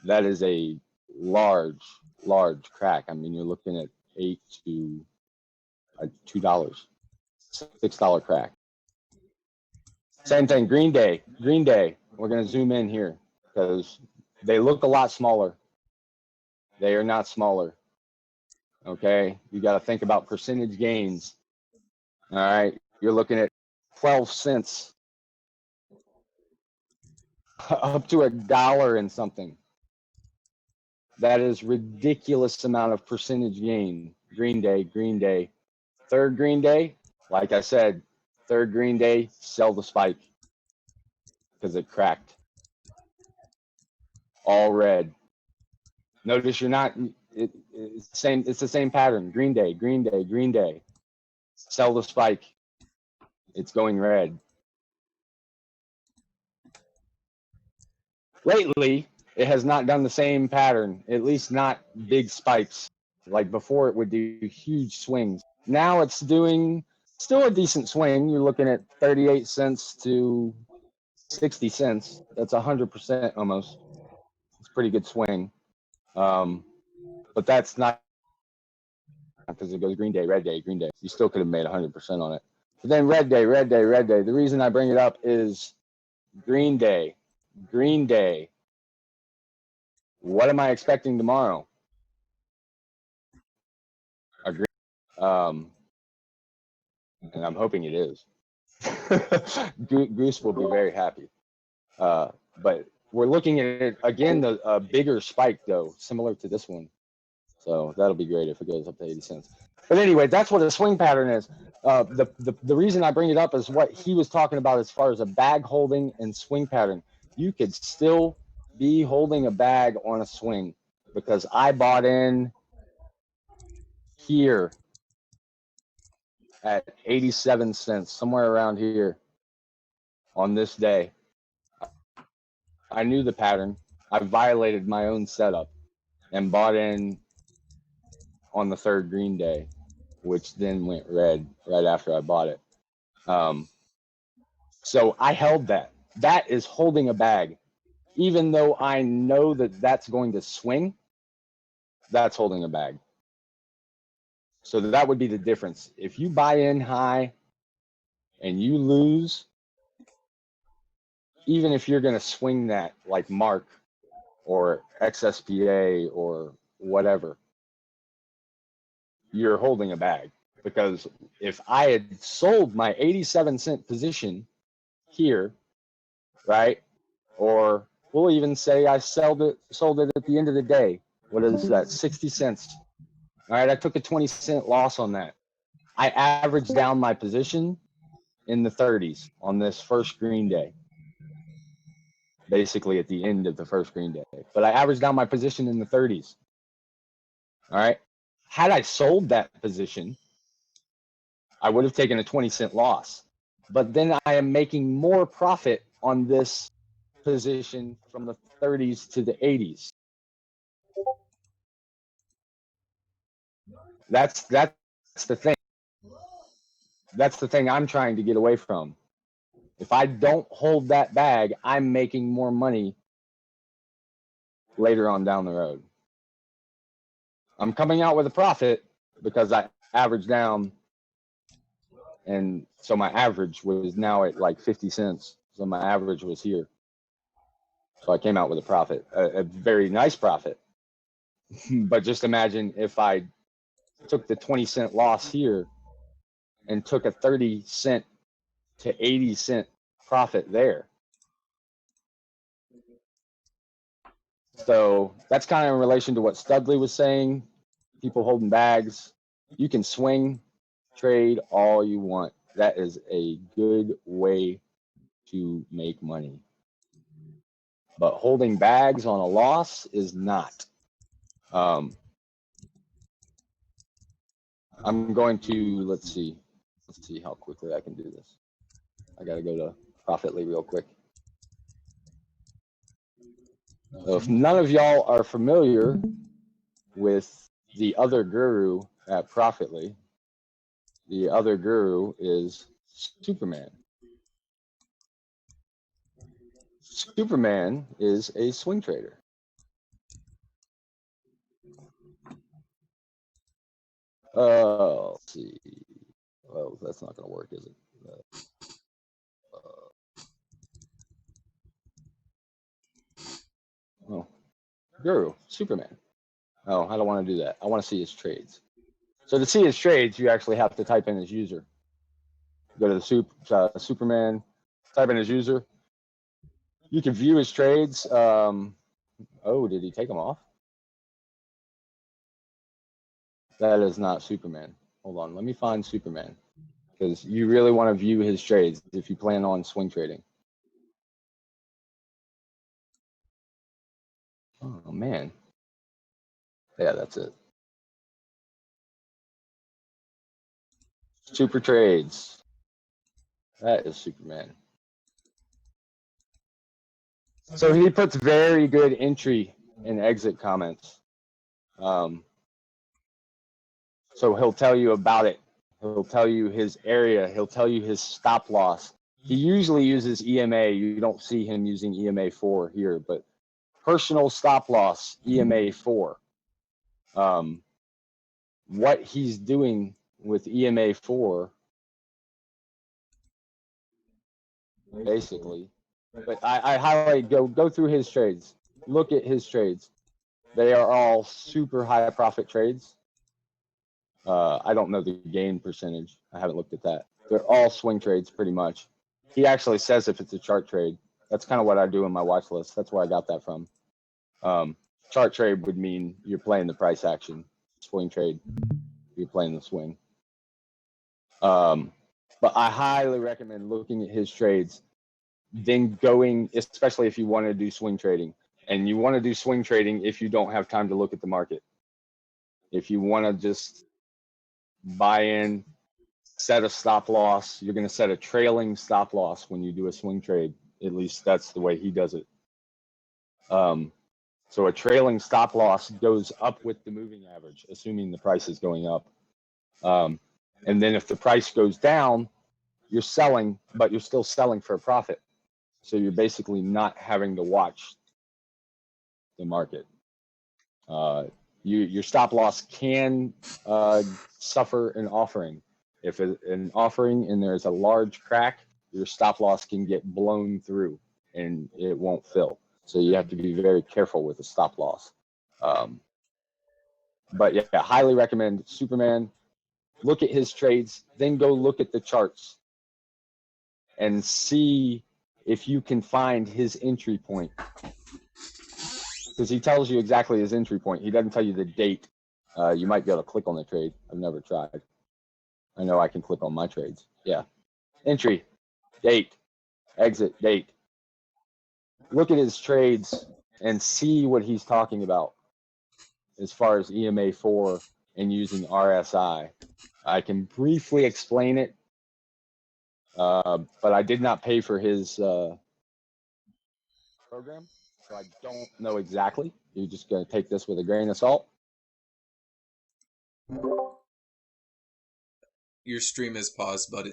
That is a large crack. I mean, you're looking at $8 to $2, $6 crack. Same thing, Green Day. Green Day. We're going to zoom in here because they look a lot smaller. They are not smaller. Okay, you got to think about percentage gains. All right, you're looking at 12 cents up to $1 and something. That is ridiculous amount of percentage gain. Green Day, Green Day. Third Green Day, like I said, third Green Day, sell the spike because it cracked. All red. Notice you're not, it's the same pattern. Green Day, Green Day, Green Day. Sell the spike. It's going red. Lately, it has not done the same pattern, at least not big spikes. Like before, it would do huge swings. Now it's doing still a decent swing. You're looking at 38 cents to 60 cents. That's 100% almost. It's a pretty good swing. But that's not because it goes Green Day, Red Day, Green Day. You still could have made 100% on it. But then Red Day, Red Day, Red Day. The reason I bring it up is Green Day, Green Day. What am I expecting tomorrow? A green, and I'm hoping it is. Goose will be very happy. But we're looking at, again, a bigger spike, though, similar to this one. So that'll be great if it goes up to 80 cents. But anyway, that's what a swing pattern is. The reason I bring it up is what he was talking about as far as a bag holding and swing pattern. You could still be holding a bag on a swing, because I bought in here at 87 cents, somewhere around here on this day. I knew the pattern. I violated my own setup and bought in on the third green day, which then went red right after I bought it. So I held that. That is holding a bag. Even though I know that that's going to swing, that's holding a bag. So that would be the difference. If you buy in high and you lose, even if you're going to swing that like Mark or XSPA or whatever, you're holding a bag. Because if I had sold my 87-cent position here, right, or we'll even say I sold it at the end of the day, what is that, 60 cents? All right, I took a 20-cent loss on that. I averaged down my position in the 30s on this first green day, basically at the end of the first green day. But I averaged down my position in the 30s. All right, had I sold that position, I would have taken a 20-cent loss. But then I am making more profit on this position from the 30s to the 80s. That's the thing. That's the thing I'm trying to get away from. If I don't hold that bag, I'm making more money later on down the road. I'm coming out with a profit because I averaged down, and so my average was now at like 50 cents. So my average was here. So I came out with a profit, a very nice profit. But just imagine if I took the 20-cent loss here and took a 30-cent to 80-cent profit there. So that's kind of in relation to what Studley was saying, people holding bags. You can swing trade all you want. That is a good way to make money. But holding bags on a loss is not. I'm going to, let's see how quickly I can do this. I got to go to Profitly real quick. So if none of y'all are familiar with the other guru at Profitly, the other guru is Superman. Superman is a swing trader. Let's see. Well, that's not going to work, is it? Oh, Guru, Superman. Oh, I don't want to do that. I want to see his trades. So to see his trades, you actually have to type in his user. Go to the Superman, type in his user. You can view his trades. Oh, did he take them off? That is not Superman. Hold on, let me find Superman, because you really want to view his trades if you plan on swing trading. Oh man. Yeah, that's it. Super trades. That is Superman. So he puts very good entry and exit comments. So he'll tell you about it. He'll tell you his area. He'll tell you his stop loss. He usually uses EMA. You don't see him using EMA 4 here, but personal stop loss, EMA 4. What he's doing with EMA 4, basically. But I highlight, go through his trades. Look at his trades. They are all super high profit trades. I don't know the gain percentage. I haven't looked at that. They're all swing trades pretty much. He actually says if it's a chart trade. That's kind of what I do in my watch list. That's where I got that from. Um, chart trade would mean you're playing the price action. Swing trade, you're playing the swing. But I highly recommend looking at his trades, then going, especially if you want to do swing trading. And you want to do swing trading if you don't have time to look at the market. If you want to just buy in, set a stop loss, you're going to set a trailing stop loss when you do a swing trade. At least that's the way he does it. So a trailing stop loss goes up with the moving average, assuming the price is going up. And then if the price goes down, you're selling, but you're still selling for a profit. So you're basically not having to watch the market. Your stop loss can suffer an offering. If an offering and there's a large crack, your stop loss can get blown through and it won't fill. So you have to be very careful with the stop loss. But yeah, highly recommend Superman. Look at his trades, then go look at the charts and see if you can find his entry point. Because he tells you exactly his entry point. He doesn't tell you the date. You might be able to click on the trade. I've never tried. I know I can click on my trades. Yeah. Entry, date, exit, date. Look at his trades and see what he's talking about as far as EMA 4 and using RSI. I can briefly explain it, but I did not pay for his program, so I don't know exactly. You're just going to take this with a grain of salt.
Your stream is paused, but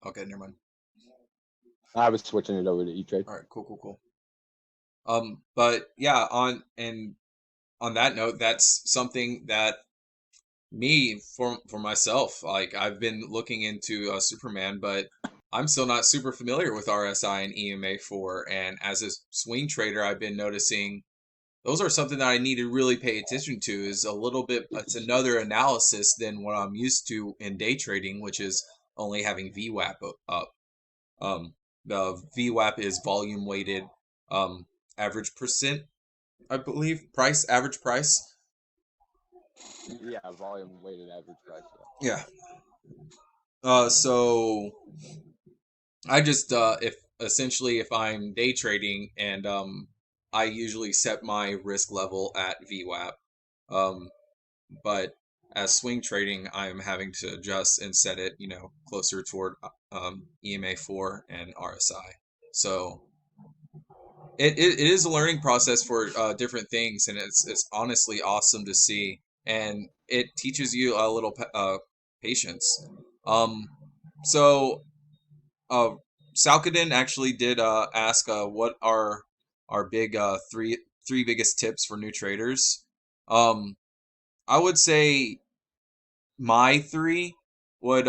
okay, never mind.
I was switching it over to E-Trade.
All right, cool. But yeah, on that note, that's something that for myself, like I've been looking into Superman, but I'm still not super familiar with RSI and EMA 4. And as a swing trader, I've been noticing those are something that I need to really pay attention to. Is a little bit, it's another analysis than what I'm used to in day trading, which is only having VWAP up. The VWAP is volume weighted average percent, I believe, average price.
Yeah, volume weighted average price.
Yeah. So I just if I'm day trading and I usually set my risk level at VWAP. But as swing trading, I'm having to adjust and set it, closer toward EMA 4 and RSI. So it is a learning process for different things, and it's honestly awesome to see, and it teaches you a little patience. So Salkadin actually did ask what are our big three biggest tips for new traders. I would say my three would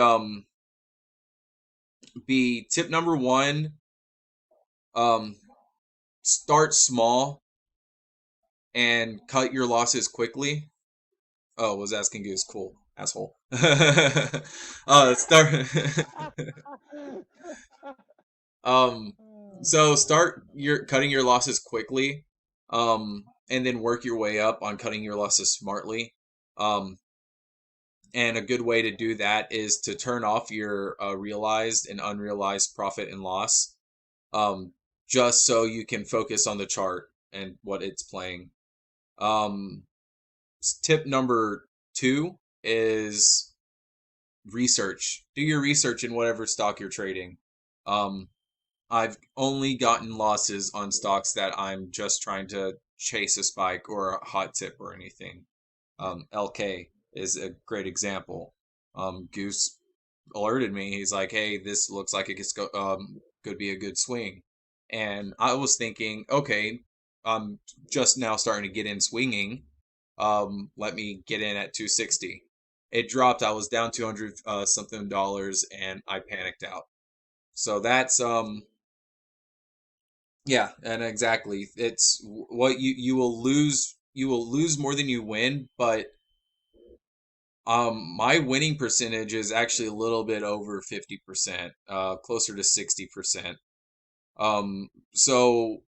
be tip number one, start small and cut your losses quickly. Oh, was asking Goose. Cool, asshole. Start. um, so start your cutting your losses quickly, and then work your way up on cutting your losses smartly. And a good way to do that is to turn off your realized and unrealized profit and loss, just so you can focus on the chart and what it's playing. Tip number two is research. Do your research in whatever stock you're trading. I've only gotten losses on stocks that I'm just trying to chase a spike or a hot tip or anything. LK is a great example. Goose alerted me. He's like, "Hey, this looks like could be a good swing," and I was thinking, okay, I'm just now starting to get in swinging. Let me get in at 260. It dropped. I was down 200 something dollars, and I panicked out. So that's yeah, and exactly. It's what you will lose. You will lose more than you win, but My winning percentage is actually a little bit over 50%, closer to 60%. So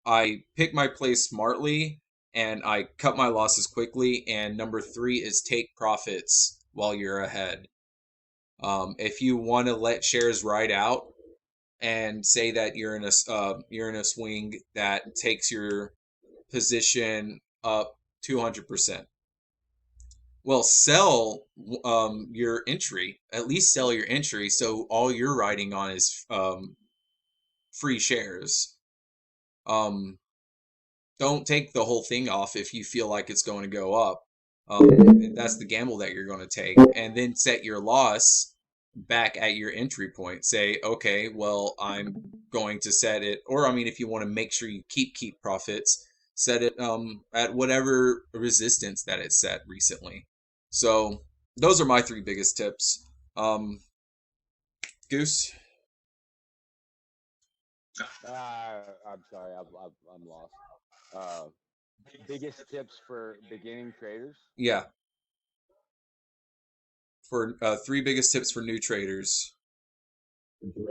I pick my play smartly and I cut my losses quickly. And number three is take profits while you're ahead. If you want to let shares ride out and say that you're in a swing that takes your position up 200%. Well, sell your entry. At least sell your entry, so all you're riding on is free shares. Um, don't take the whole thing off if you feel like it's going to go up. That's the gamble that you're going to take, and then set your loss back at your entry point. Say, okay, well, I'm going to set it, or I mean, if you want to make sure you keep profits, set it at whatever resistance that it's set recently. So those are my three biggest tips. Goose.
I'm sorry, I'm lost. Uh, Biggest tips for beginning traders?
Yeah, for three biggest tips for new traders.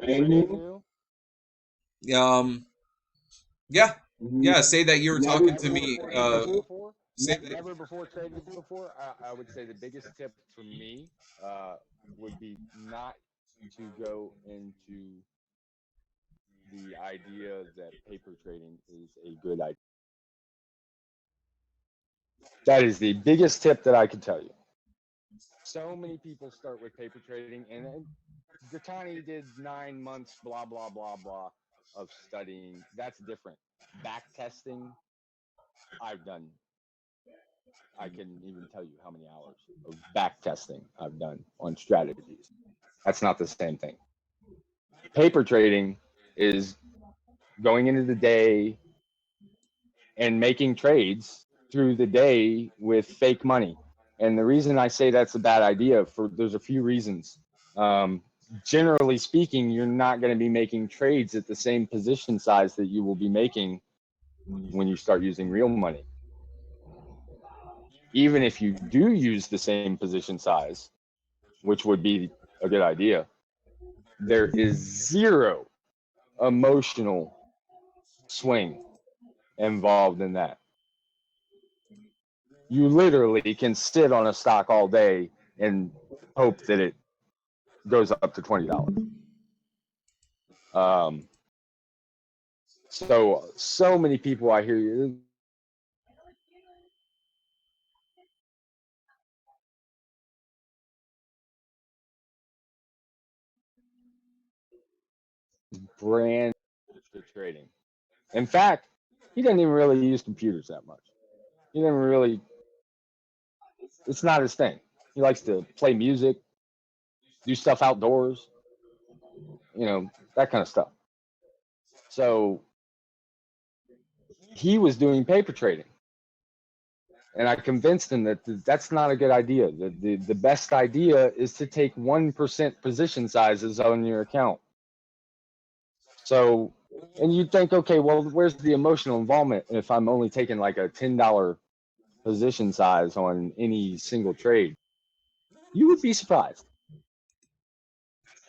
Brand new?
Um, yeah, yeah. Say that you were talking to
Never
me.
traded before?
Say that.
Never before traded before? I would say the biggest tip for me uh, would be not to go into the idea that paper trading is a good idea. That is the biggest tip that I could tell you. So many people start with paper trading, and Gratani did 9 months, blah, blah, blah, blah, of studying. That's different. Back testing, I've done. I can even tell you how many hours of back testing I've done on strategies. That's not the same thing. Paper trading is going into the day and making trades through the day with fake money. And the reason I say that's a bad idea there's a few reasons. Generally speaking, you're not going to be making trades at the same position size that you will be making when you start using real money. Even if you do use the same position size, which would be a good idea, there is zero emotional swing involved in that. You literally can sit on a stock all day and hope that it goes up to $20. Um, so many people I hear you brand to trading. In fact, he doesn't even really use computers that much. He doesn't really. It's not his thing. He likes to play music, do stuff outdoors, that kind of stuff. So he was doing paper trading. And I convinced him that that's not a good idea. The best idea is to take 1% position sizes on your account. So, and you'd think, okay, well, where's the emotional involvement if I'm only taking like a $10 position size on any single trade? You would be surprised.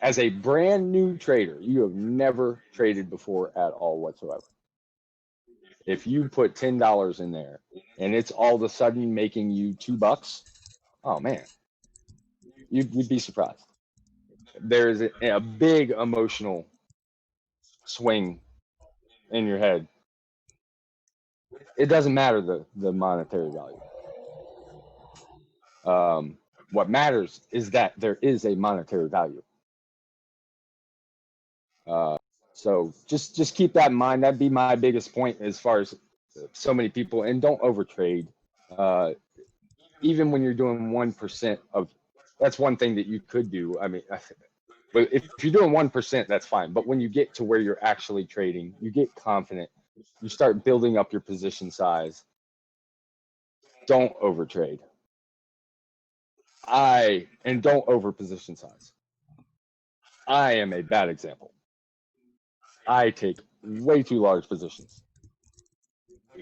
As a brand new trader, you have never traded before at all whatsoever. If you put $10 in there and it's all of a sudden making you $2, oh man, you'd be surprised. There's a big emotional swing in your head. It doesn't matter the monetary value. What matters is that there is a monetary value. So just keep that in mind. That'd be my biggest point as far as so many people, and don't overtrade. Even when you're doing 1% of, that's one thing that you could do. I mean, but if you're doing 1%, that's fine. But when you get to where you're actually trading, you get confident. You start building up your position size. Don't overtrade. And don't over position size. I am a bad example. I take way too large positions.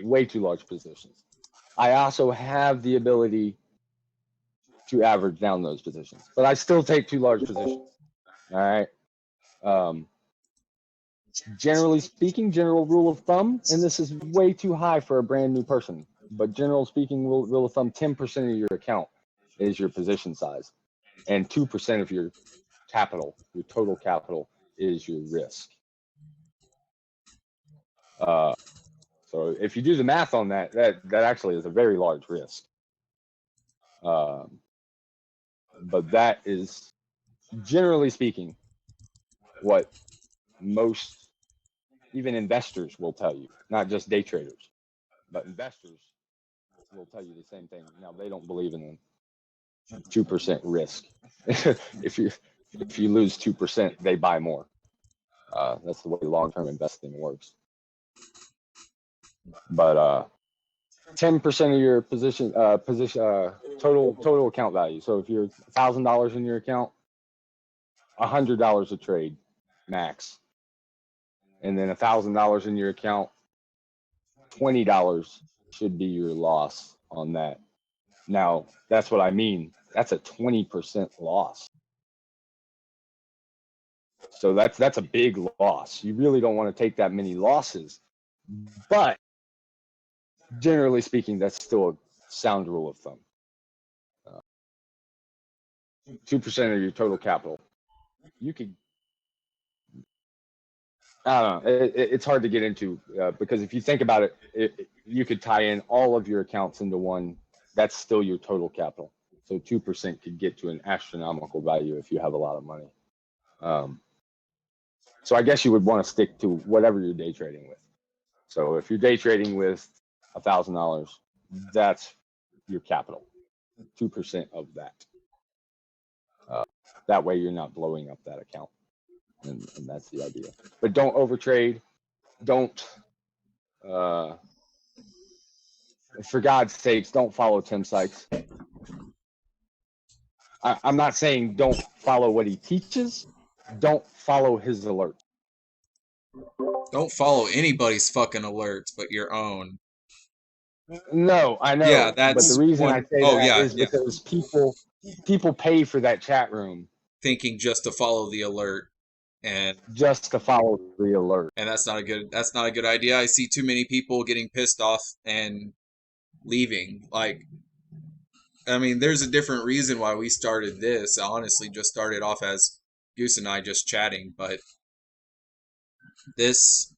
Way too large positions. I also have the ability to average down those positions. But I still take 2 large positions. All right. Generally speaking, general rule of thumb, and this is way too high for a brand new person, but general speaking, rule of thumb, 10% of your account is your position size, and 2% of your capital, your total capital, is your risk. So if you do the math on that, that actually is a very large risk. But that is, generally speaking, what most, even investors will tell you, not just day traders, but investors will tell you the same thing. Now, they don't believe in 2% risk. if you lose 2%, they buy more. That's the way long-term investing works. But 10% of your total account value. So if you're $1,000 in your account, $100 a trade max, and then $1,000 in your account, $20 should be your loss on that. Now, that's what I mean. That's a 20% loss. So that's a big loss. You really don't want to take that many losses. But generally speaking, that's still a sound rule of thumb. 2% of your total capital. You could, I don't know, it's hard to get into because if you think about it, you could tie in all of your accounts into one. That's still your total capital. So 2% could get to an astronomical value if you have a lot of money. So I guess you would want to stick to whatever you're day trading with. So if you're day trading with $1,000, that's your capital, 2% of that. That way you're not blowing up that account. And that's the idea. But don't overtrade. Don't, for God's sakes, don't follow Tim Sykes. I'm not saying don't follow what he teaches. Don't follow his alert.
Don't follow anybody's fucking alerts but your own.
No, I know.
Yeah, that's
but the reason
one.
I say
Oh,
that
yeah,
is because people pay for that chat room
thinking just to follow the alert, and
just to follow the alert.
And that's not a good idea. I see too many people getting pissed off and leaving. Like, I mean, there's a different reason why we started this. I honestly just started off as Goose and I just chatting, but this,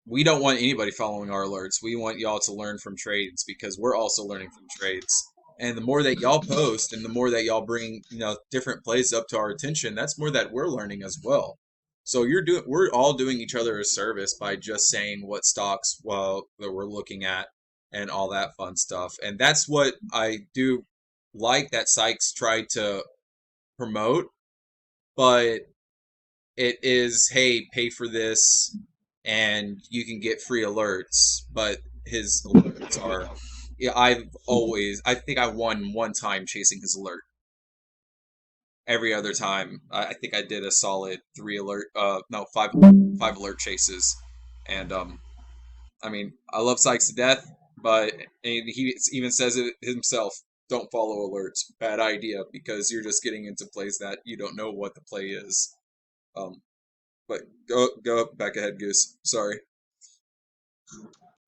we don't want anybody following our alerts. We want y'all to learn from trades because we're also learning from trades. And the more that y'all post and the more that y'all bring, different plays up to our attention, that's more that we're learning as well. So we're all doing each other a service by just saying what stocks that we're looking at and all that fun stuff. And that's what I do like that Sykes tried to promote, but it is, hey, pay for this and you can get free alerts. But his alerts are, yeah, I think I won one time chasing his alert. Every other time, I think I did a solid five alert chases, and I mean, I love Sykes to death, but he even says it himself: don't follow alerts, bad idea, because you're just getting into plays that you don't know what the play is. But go back ahead, Goose. Sorry.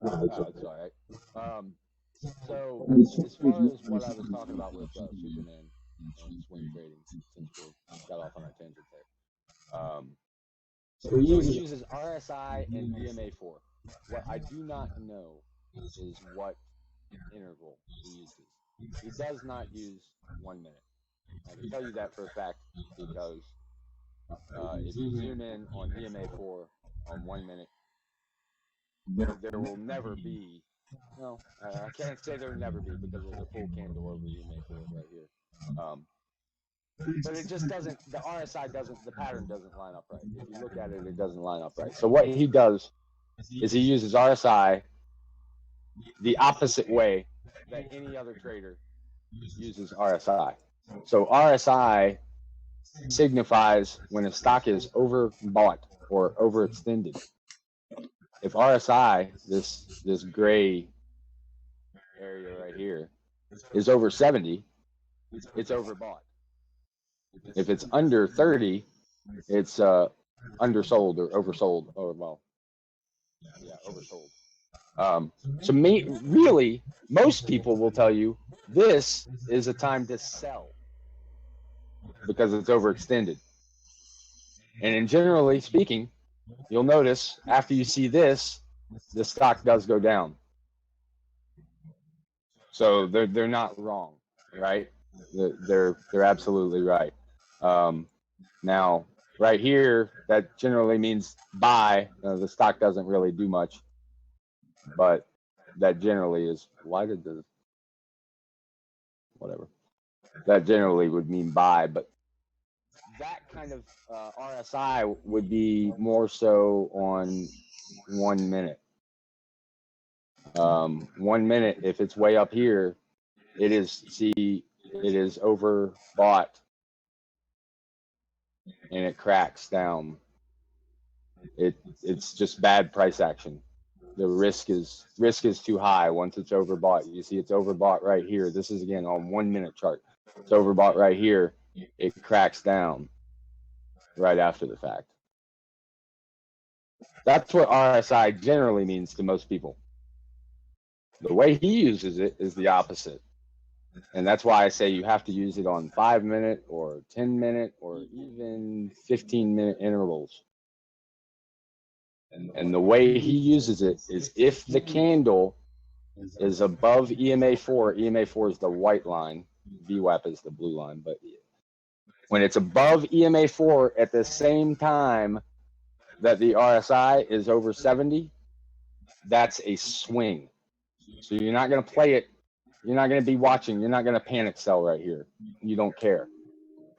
That's all right. So as far as what I was talking about with Superman and swing trading, since we got off on a tangent there. So he uses RSI and EMA4. What I do not know is what interval he uses. He does not use 1 minute. I can tell you that for a fact because if you zoom in on EMA4 on 1 minute, there will never be. No, I can't say there will never be because there's a full candle over EMA4 right here. But it just doesn't, the RSI doesn't, the pattern doesn't line up right. If you look at it, it doesn't line up right. So what he does is he uses RSI the opposite way that any other trader uses RSI. So RSI signifies when a stock is overbought or overextended. If RSI, this gray area right here, is over 70, it's overbought. If it's under 30, it's undersold or oversold, or well, yeah, oversold. So really, most people will tell you this is a time to sell because it's overextended. And generally speaking, you'll notice after you see this, the stock does go down. So they're not wrong, right? They're absolutely right. Now, right here, that generally means buy. The stock doesn't really do much, but that generally is, why did the, whatever. That generally would mean buy, but that kind of RSI would be more so on 1 minute. 1 minute, if it's way up here, it is overbought and it cracks down. It's just bad price action. The risk is too high once it's overbought. You see it's overbought right here. This is again on 1 minute chart. It's overbought right here. It cracks down right after the fact. That's what RSI generally means to most people. The way he uses it is the opposite. And that's why I say you have to use it on 5 minute or 10 minute or even 15-minute intervals. And the way he uses it is if the candle is above EMA4, EMA4 is the white line, VWAP is the blue line, but when it's above EMA4 at the same time that the RSI is over 70, that's a swing. So you're not going to play it. You're not going to be watching. You're not going to panic sell right here. You don't care.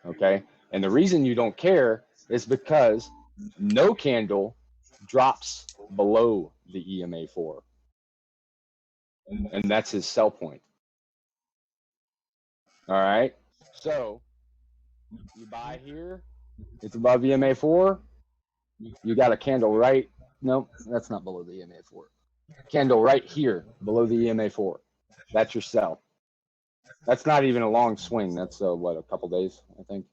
Okay? And the reason you don't care is because no candle drops below the EMA4. And that's his sell point. All right? So you buy here. It's above EMA4. You got a candle right. Nope, that's not below the EMA4. Candle right here below the EMA4. That's your sell. That's not even a long swing. That's what, a couple days, I think.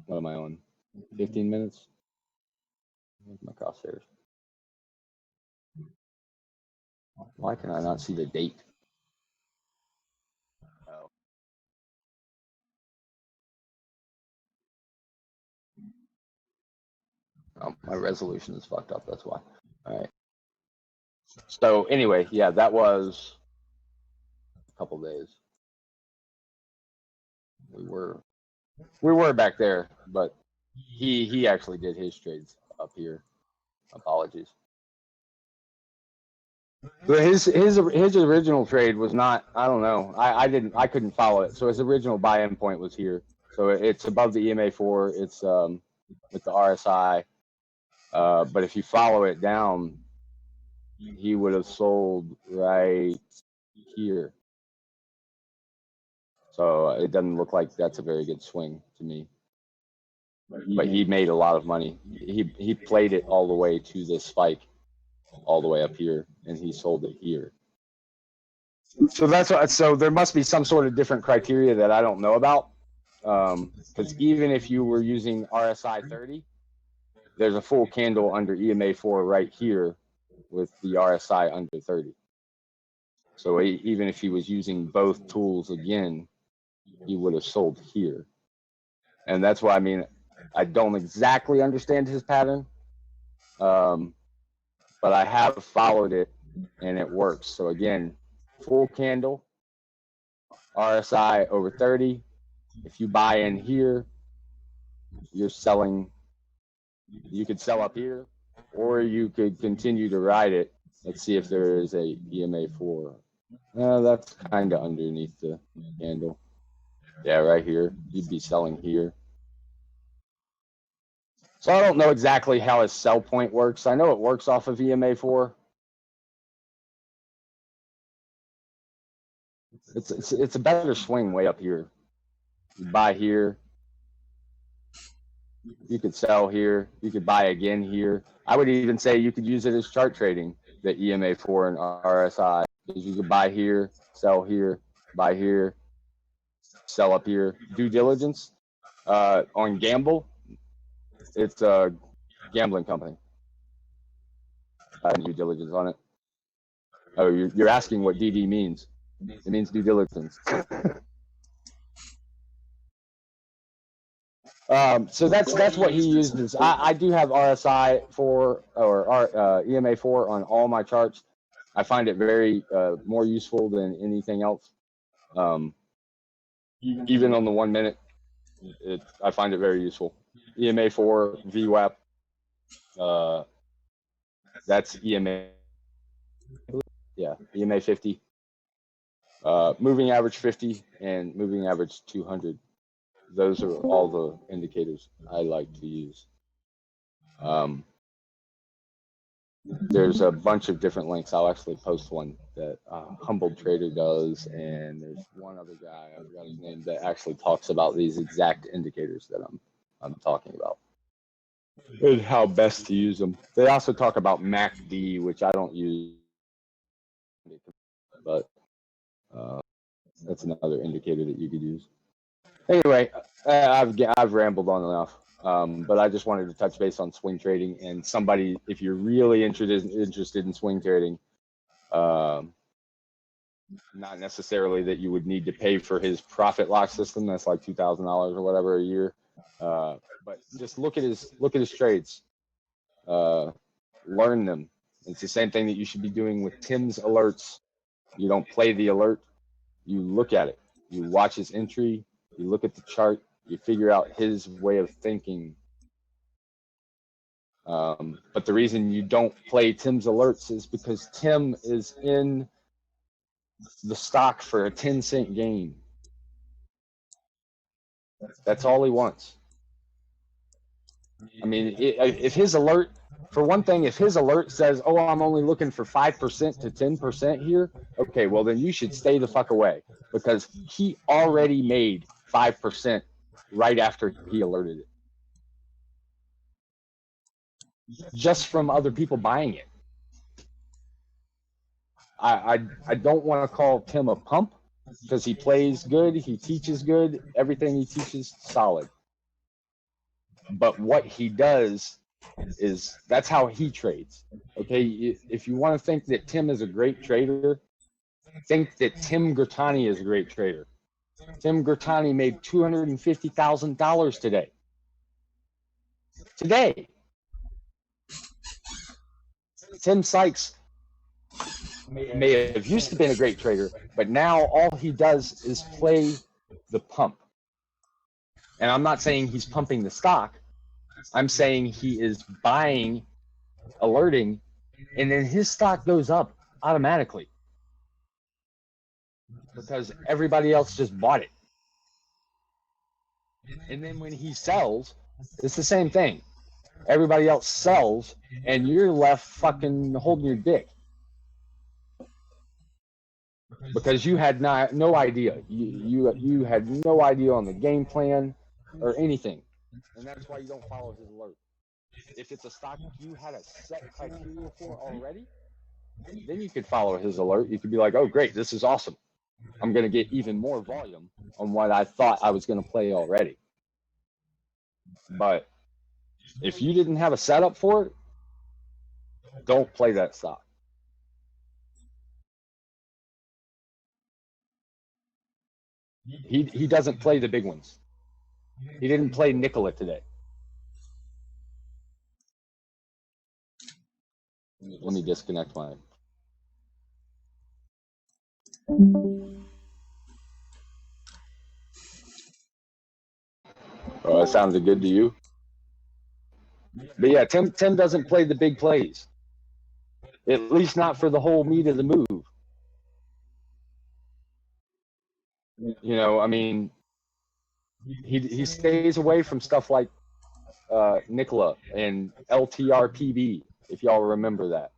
What am I on? 15 minutes? My crosshairs. Why can I not see the date? Oh, my resolution is fucked up. That's why. All right. So anyway, yeah, that was a couple days. We were back there, but he actually did his trades up here. Apologies. But his original trade was not, I don't know. I couldn't follow it. So his original buy-in point was here. So it's above the EMA4. It's with the RSI. But if you follow it down, he would have sold right here. So it doesn't look like that's a very good swing to me. But he made a lot of money. He played it all the way to this spike, all the way up here, and he sold it here. So that's what, so there must be some sort of different criteria that I don't know about. Because even if you were using RSI 30, there's a full candle under EMA4 right here with the RSI under 30. So even if he was using both tools again, he would have sold here. And that's why, I mean, I don't exactly understand his pattern, but I have followed it and it works. So again, full candle, RSI over 30. If you buy in here, you're selling. You could sell up here, or you could continue to ride it. Let's see if there is a EMA4. That's kind of underneath the candle. Yeah, right here. You'd be selling here. So I don't know exactly how his sell point works. I know it works off of EMA4. It's a better swing way up here. You buy here. You could sell here. You could buy again here. I would even say you could use it as chart trading, the EMA4 and RSI. Because you could buy here, sell here, buy here. sell up here. Due diligence on Gamble, it's a gambling company. Due diligence on it. Oh, you're asking what DD means. It means due diligence. So that's what he uses. I do have RSI 4 or EMA 4 on all my charts. I find it very more useful than anything else. Even on the 1 minute, I find it very useful. EMA 4, VWAP, that's EMA. Yeah, EMA 50. Moving average 50 and moving average 200. Those are all the indicators I like to use. There's a bunch of different links. I'll actually post one that Humbled Trader does, and there's one other guy, I forgot his name, that actually talks about these exact indicators that I'm talking about and how best to use them. They also talk about MACD, which I don't use, but that's another indicator that you could use. Anyway, I've rambled on enough, but I just wanted to touch base on swing trading. And somebody, if you're really interested in swing trading, not necessarily that you would need to pay for his profit lock system. That's like $2,000 or whatever a year. But just look at his trades, learn them. It's the same thing that you should be doing with Tim's alerts. You don't play the alert, you look at it. You watch his entry, you look at the chart, you figure out his way of thinking. But the reason you don't play Tim's alerts is because Tim is in the stock for a 10-cent gain. That's all he wants. I mean, if his alert, for one thing, if his alert says, oh, I'm only looking for 5% to 10% here, okay, well, then you should stay the fuck away, because he already made 5% right after he alerted it, just from other people buying it. I don't want to call Tim a pump, because he plays good, he teaches good, everything he teaches solid. But what he does is, that's how he trades. Okay, if you want to think that Tim is a great trader, think that Tim Gertani is a great trader. Tim Gertani made $250,000 today. Tim Sykes may have used to been a great trader, but now all he does is play the pump. And I'm not saying he's pumping the stock. I'm saying he is buying, alerting, and then his stock goes up automatically because everybody else just bought it. And then when he sells, it's the same thing. Everybody else sells, and you're left fucking holding your dick because you had no idea. You had no idea on the game plan or anything, and that's why you don't follow his alert. If it's a stock you had a set criteria for already, then you could follow his alert. You could be like, oh, great, this is awesome. I'm going to get even more volume on what I thought I was going to play already. But if you didn't have a setup for it, don't play that stock. He doesn't play the big ones. He didn't play Nikola today. Let me disconnect mine. Oh, that sounded good to you? But yeah, Tim doesn't play the big plays. At least not for the whole meat of the move. You know, I mean, he stays away from stuff like Nikola and LTRPB, if y'all remember that.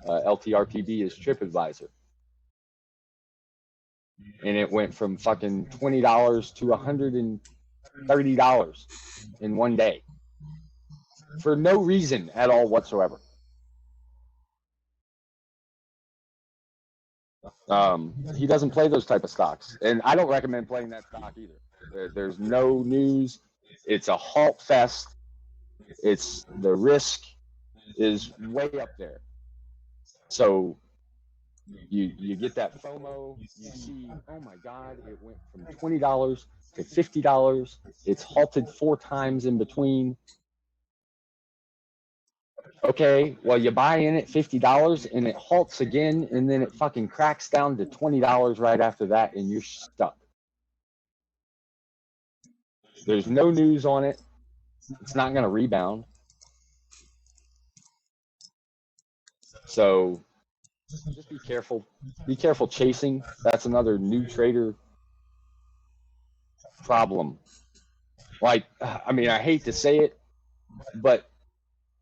LTRPB is TripAdvisor. And it went from fucking $20 to $130 in one day for no reason at all whatsoever. He doesn't play those type of stocks, and I don't recommend playing that stock either. There's no news. It's a halt fest. It's the risk is way up there. So you get that FOMO. You see, oh my God, it went from $20 to $50. It's halted 4 times in between. Okay, well, you buy in at $50 and it halts again, and then it fucking cracks down to $20 right after that, and you're stuck. There's no news on it. It's not going to rebound. So just be careful. Be careful chasing. That's another new trader problem. Like, I mean, I hate to say it, but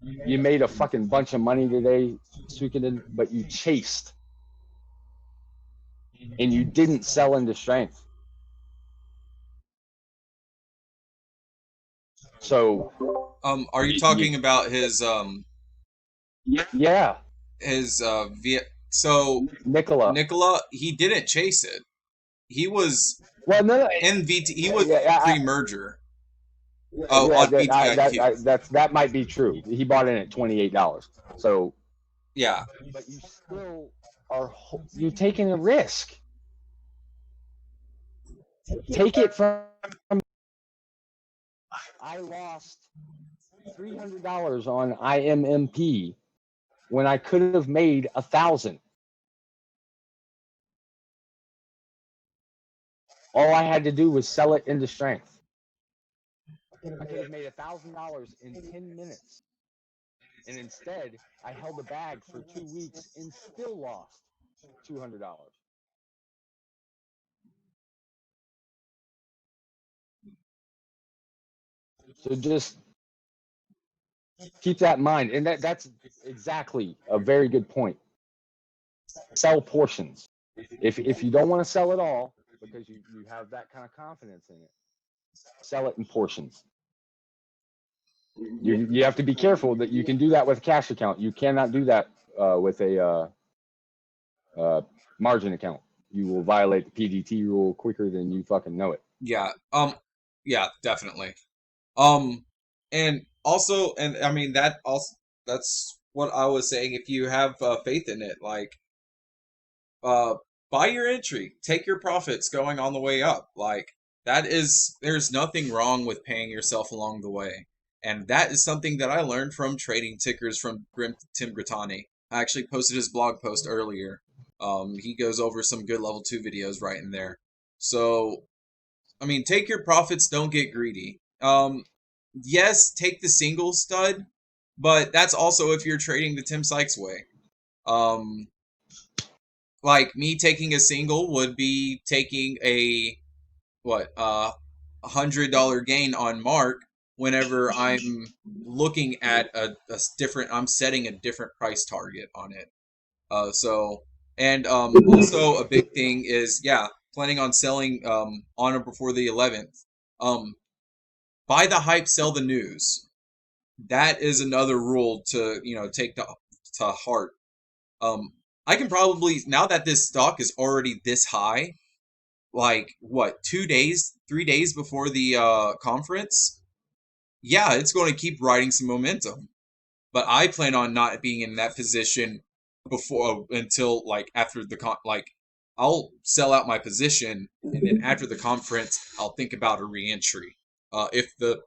you made a fucking bunch of money today, Sukinen, but you chased and you didn't sell into strength. So,
are you talking about his
yeah,
so
Nicola.
he didn't chase it. He was
Well, no,
in VT. He was
yeah,
pre-merger. On VTIQ.
That might be true. He bought in at $28. So
yeah,
but you still are you taking a risk. Take it from. I lost $300 on IMMP when I could have made 1,000. All I had to do was sell it into strength. I could have made $1,000 in 10 minutes. And instead, I held the bag for 2 weeks and still lost $200. So just keep that in mind. And that's exactly a very good point. Sell portions. If you don't want to sell it all because you have that kind of confidence in it, sell it in portions. You have to be careful that you can do that with a cash account. You cannot do that with a margin account. You will violate the PDT rule quicker than you fucking know it.
Yeah. Yeah, definitely. And also, and I mean that's what I was saying. If you have faith in it, like, buy your entry, take your profits going on the way up. Like, there's nothing wrong with paying yourself along the way. And that is something that I learned from trading tickers from Tim Grittani. I actually posted his blog post earlier. He goes over some good level 2 videos right in there. So, I mean, take your profits, don't get greedy. Yes, take the single stud, but that's also if you're trading the Tim Sykes way. Like me taking a single would be taking a $100 gain on Mark whenever I'm looking at a different. I'm setting a different price target on it. Also a big thing is planning on selling on or before the 11th. Buy the hype, sell the news. That is another rule to take to heart. I can probably, now that this stock is already this high, like 2 days, 3 days before the conference, yeah, it's going to keep riding some momentum. But I plan on not being in that position before until like after the I'll sell out my position, and then after the conference, I'll think about a re-entry. If the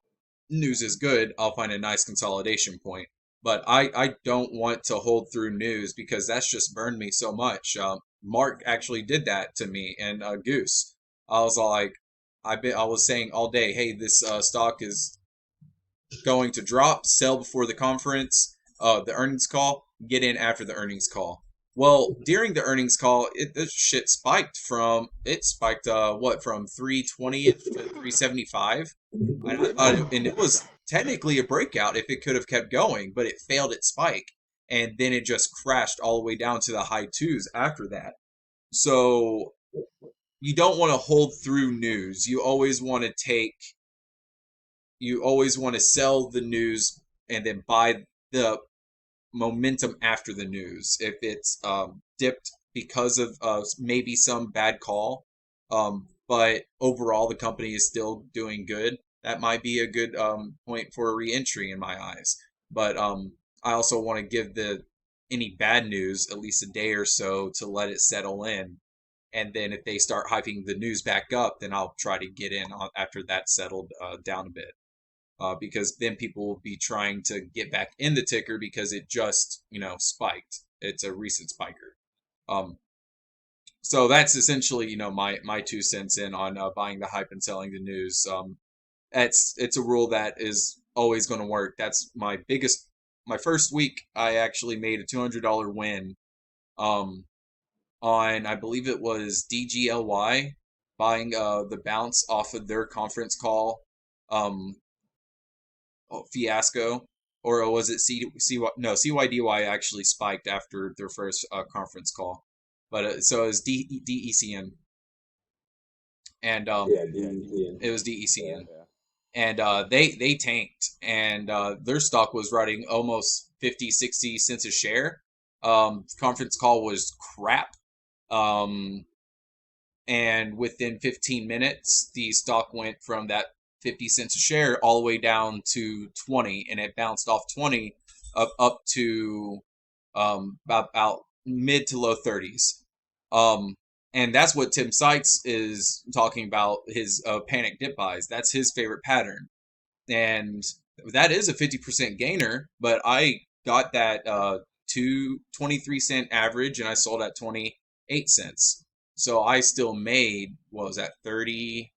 news is good, I'll find a nice consolidation point. But I don't want to hold through news because that's just burned me so much. Mark actually did that to me, and Goose. I was like, I was saying all day, hey, this stock is going to drop. Sell before the conference, the earnings call. Get in after the earnings call. Well, during the earnings call, this shit spiked from 320 to 375, and it was technically a breakout if it could have kept going, but it failed its spike, and then it just crashed all the way down to the high twos after that. So you don't want to hold through news. You always want to sell the news and then buy the momentum after the news. If it's dipped because of maybe some bad call. But overall, the company is still doing good. That might be a good point for a reentry in my eyes. But I also want to give the any bad news at least a day or so to let it settle in. And then if they start hyping the news back up, then I'll try to get in after that's settled down a bit. Because then people will be trying to get back in the ticker because it just, spiked. It's a recent spiker. Um, so that's essentially, my 2 cents in on buying the hype and selling the news. It's a rule that is always going to work. That's my first week. I actually made a $200 win. Um, on I believe it was DGLY, buying the bounce off of their conference call. Um, Fiasco, or was it no, CYDY actually spiked after their first conference call, but so it was DECN, and
Yeah, DECN.
it was DECN,
Yeah.
and they tanked, and their stock was running almost 50-60 cents a share. Conference call was crap. Um, and within 15 minutes, the stock went from that 50 cents a share all the way down to 20, and it bounced off 20 up to about mid to low 30s. And that's what Tim Sykes is talking about, his panic dip buys. That's his favorite pattern. And that is a 50% gainer, but I got that 23-cent average and I sold at 28 cents. So I still made, what was that, 30%?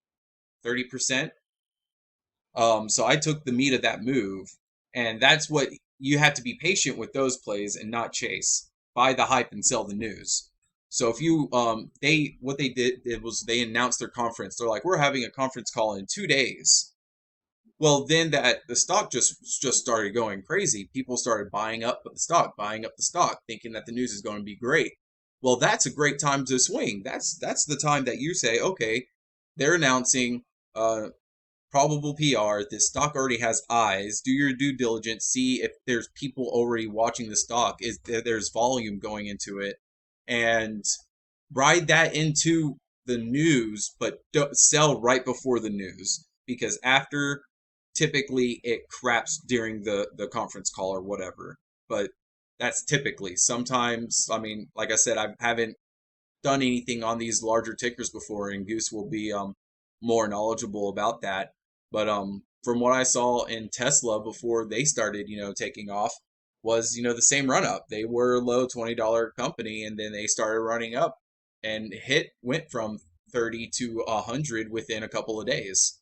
So I took the meat of that move, and that's what you have to be patient with those plays and not chase. Buy the hype and sell the news. So if you what they did it was they announced their conference. They're like, we're having a conference call in 2 days. Well, then the stock just started going crazy. People started buying up the stock, thinking that the news is going to be great. Well, that's a great time to swing. That's the time that you say, okay, they're announcing probable PR. This stock already has eyes. Do your due diligence. See if there's people already watching the stock. Is there's volume going into it, and ride that into the news, but don't sell right before the news because after typically it craps during the conference call or whatever. But that's typically. Sometimes, I mean, like I said, I haven't done anything on these larger tickers before, and Goose will be more knowledgeable about that. But from what I saw in Tesla before they started, taking off, was the same run up. They were a low $20 company, and then they started running up, and went from 30 to 100 within a couple of days.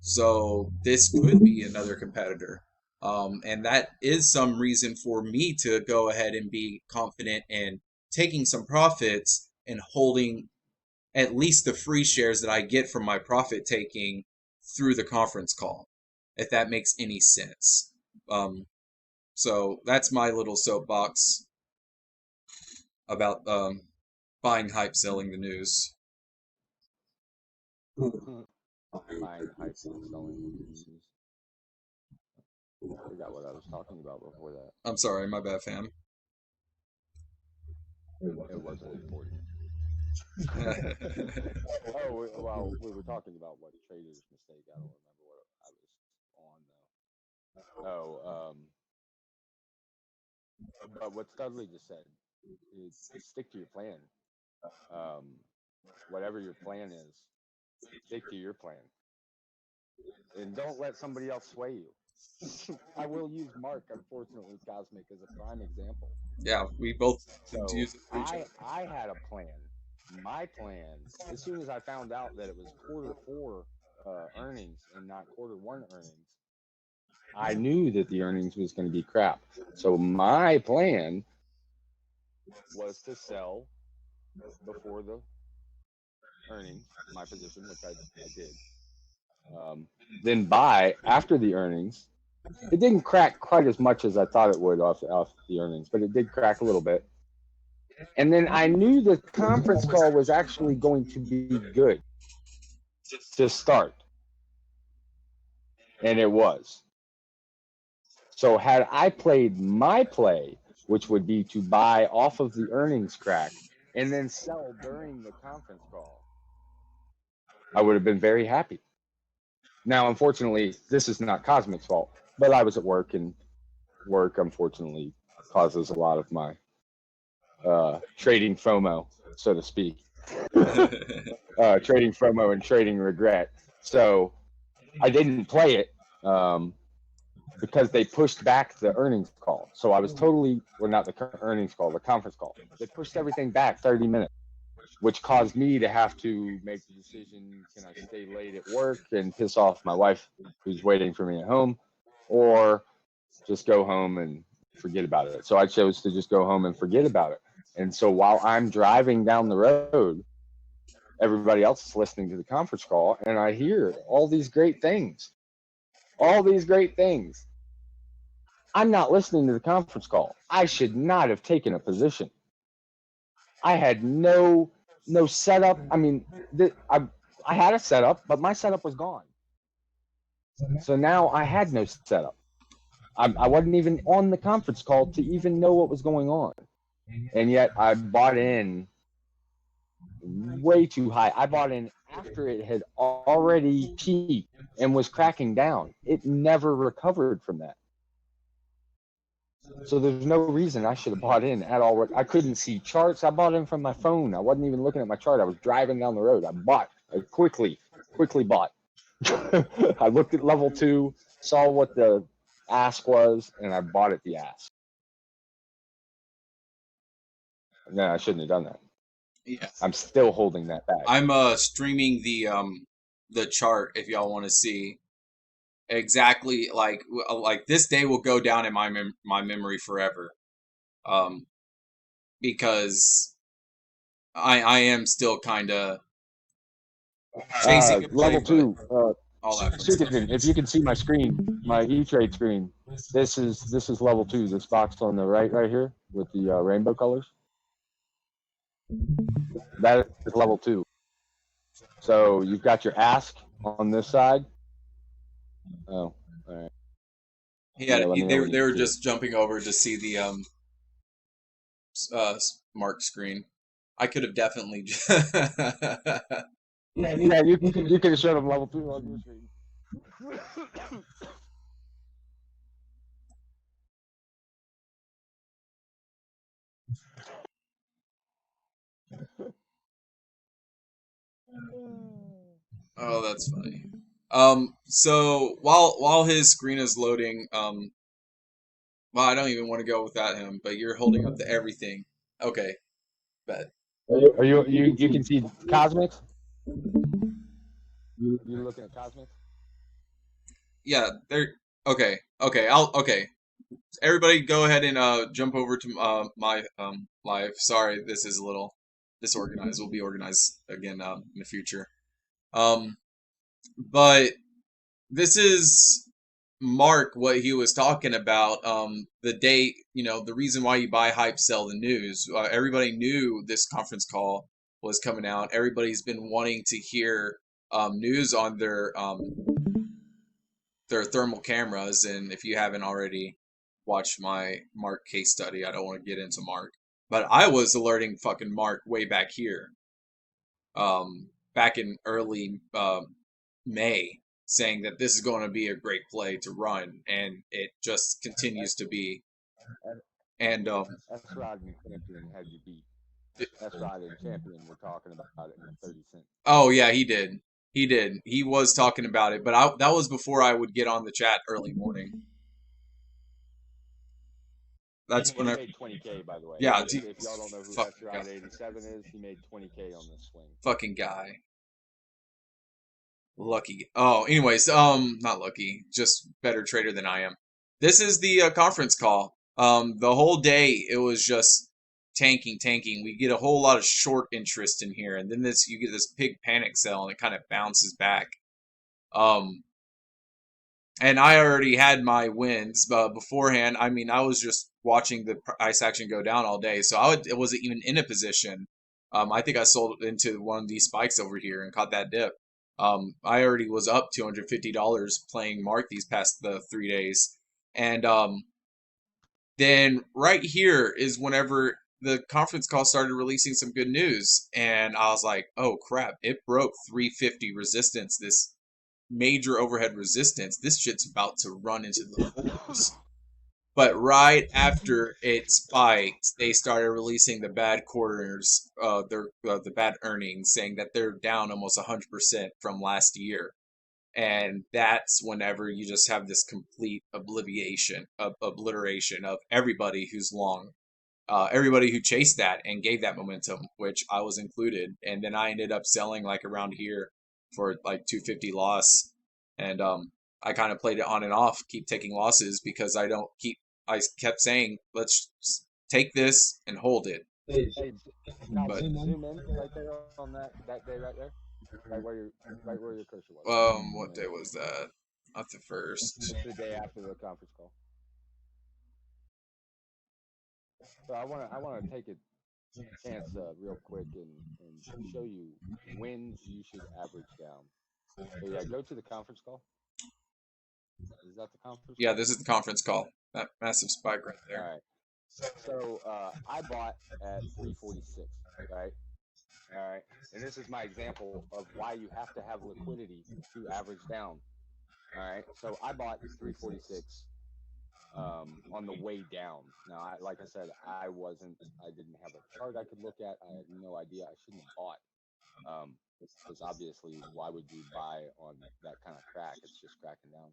So this could be another competitor. And that is some reason for me to go ahead and be confident in taking some profits and holding at least the free shares that I get from my profit taking through the conference call, if that makes any sense. So that's my little soapbox about buying hype, selling the news.
Buying hype and selling news. I forgot what I was talking about before that.
I'm sorry, my bad, fam.
It wasn't important. Well, we were talking about what trader's mistake. I don't remember what I was on though. But what Studley just said is stick to your plan. Whatever your plan is, stick to your plan, and don't let somebody else sway you. I will use Mark, unfortunately, Cosmic as a prime example.
Yeah, we both
use it for each other. I had a plan. My plan, as soon as I found out that it was quarter 4 earnings and not quarter 1 earnings, I knew that the earnings was going to be crap. So my plan was to sell before the earnings, my position, which I did. Then buy after the earnings. It didn't crack quite as much as I thought it would off the earnings, but it did crack a little bit. And then I knew the conference call was actually going to be good to start. And it was. So had I played my play, which would be to buy off of the earnings crack and then sell during the conference call, I would have been very happy. Now, unfortunately, this is not Cosmic's fault, but I was at work, and work, unfortunately, causes a lot of my trading FOMO, so to speak. Trading FOMO and trading regret. So I didn't play it because they pushed back the earnings call. So I was totally, well, not the earnings call, the conference call. They pushed everything back 30 minutes, which caused me to have to make the decision, can I stay late at work and piss off my wife who's waiting for me at home, or just go home and forget about it. So I chose to just go home and forget about it. And so while I'm driving down the road, everybody else is listening to the conference call, and I hear all these great things. All these great things. I'm not listening to the conference call. I should not have taken a position. I had no setup. I mean, I had a setup, but my setup was gone. So now I had no setup. I wasn't even on the conference call to even know what was going on. And yet I bought in way too high. I bought in after it had already peaked and was cracking down. It never recovered from that. So there's no reason I should have bought in at all. I couldn't see charts. I bought in from my phone. I wasn't even looking at my chart. I was driving down the road. I quickly bought. I looked at level 2, saw what the ask was, and I bought at the ask. No, I shouldn't have done that.
Yeah,
I'm still holding that back.
I'm streaming the chart if y'all want to see exactly like this day will go down in my memory forever, because I am still kind of chasing a play,
level 2.
all that fun stuff.
If you can see my screen, my E-Trade screen, this is level 2. This box on the right here with the rainbow colors. That is level 2. So you've got your ask on this side. Oh, all right.
They were just jumping over to see the mark screen. I could have definitely.
Yeah, you could have showed them level 2 on your screen.
Oh, that's funny. So while his screen is loading, well, I don't even want to go without him, but you're holding up to everything. Okay, bet.
Are you can see Cosmics? You looking at Cosmics?
Yeah, there. Okay, okay. Everybody, go ahead and jump over to my live. Sorry, this is a little disorganized. We'll be organized again in the future. But this is Mark, what he was talking about. The date, the reason why you buy, hype, sell the news. Everybody knew this conference call was coming out. Everybody's been wanting to hear news on their thermal cameras, and if you haven't already watched my Mark case study, I don't want to get into Mark, but I was alerting fucking Mark way back here, back in early May, saying that this is going to be a great play to run, and it just continues to be. And
that's Rod and Champion had you beat. That's Rod and Champion were talking about it in 30 cents.
Oh yeah, he did. He was talking about it, but that was before I would get on the chat early morning. That's when I
made 20K, by the way.
Yeah,
if y'all don't know who Rod 87 is, he made 20K on this swing.
Fucking guy. Lucky. Oh, anyways, not lucky, just better trader than I am. This is the conference call. The whole day it was just tanking. We get a whole lot of short interest in here, and then you get this big panic sell, and it kind of bounces back. And I already had my wins beforehand. I mean, I was just watching the price action go down all day, so I wasn't even in a position. I think I sold into one of these spikes over here and caught that dip. I already was up $250 playing Mark these past 3 days, and then right here is whenever the conference call started releasing some good news, and I was like, oh crap, it broke 350 resistance, this major overhead resistance. This shit's about to run into the fours. But right after it spiked, they started releasing the bad quarters, the bad earnings, saying that they're down almost 100% from last year. And that's whenever you just have this complete obliteration of everybody who's long, everybody who chased that and gave that momentum, which I was included. And then I ended up selling like around here for like 250 loss, and I kind of played it on and off, keep taking losses because I don't keep. I kept saying, let's take this and hold it.
Hey, now
But
zoom in right there on that day right there, right where your cursor was.
what day was that? Not the first.
It's the day after the conference call. So I wanna take a chance real quick and show you when you should average down. So yeah, go to the conference call. Is that the conference
Yeah,
call?
this is the conference call. That massive spike right
All
there.
right. So I bought at 346, right? All right. And this is my example of why you have to have liquidity to average down. All right. So I bought 346 on the way down. Now, like I said, I didn't have a chart I could look at. I had no idea. I shouldn't have bought. Because obviously, why would you buy on that kind of crack? It's just cracking down.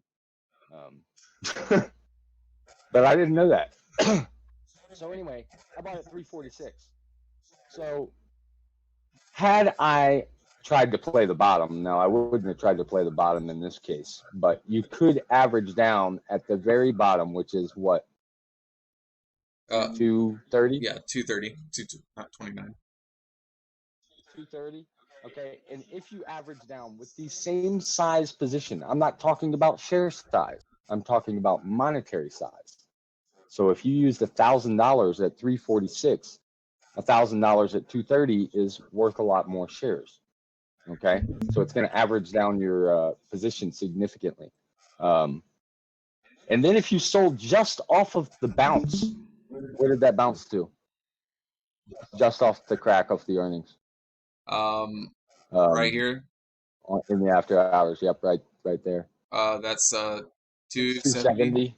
But I didn't know that. So anyway, I bought at 346. So had I tried to play the bottom, now I wouldn't have tried to play the bottom in this case, but you could average down at the very bottom, which is what, 230?
Yeah, 230, not 29.
230. Okay, and if you average down with the same size position, I'm not talking about share size, I'm talking about monetary size. So if you used $1,000 at 346, $1,000 at 230 is worth a lot more shares. Okay, so it's going to average down your position significantly. And then if you sold just off of the bounce, where did that bounce to? Just off the crack of the earnings.
Right here.
In the after hours. Yep, right there.
That's
270.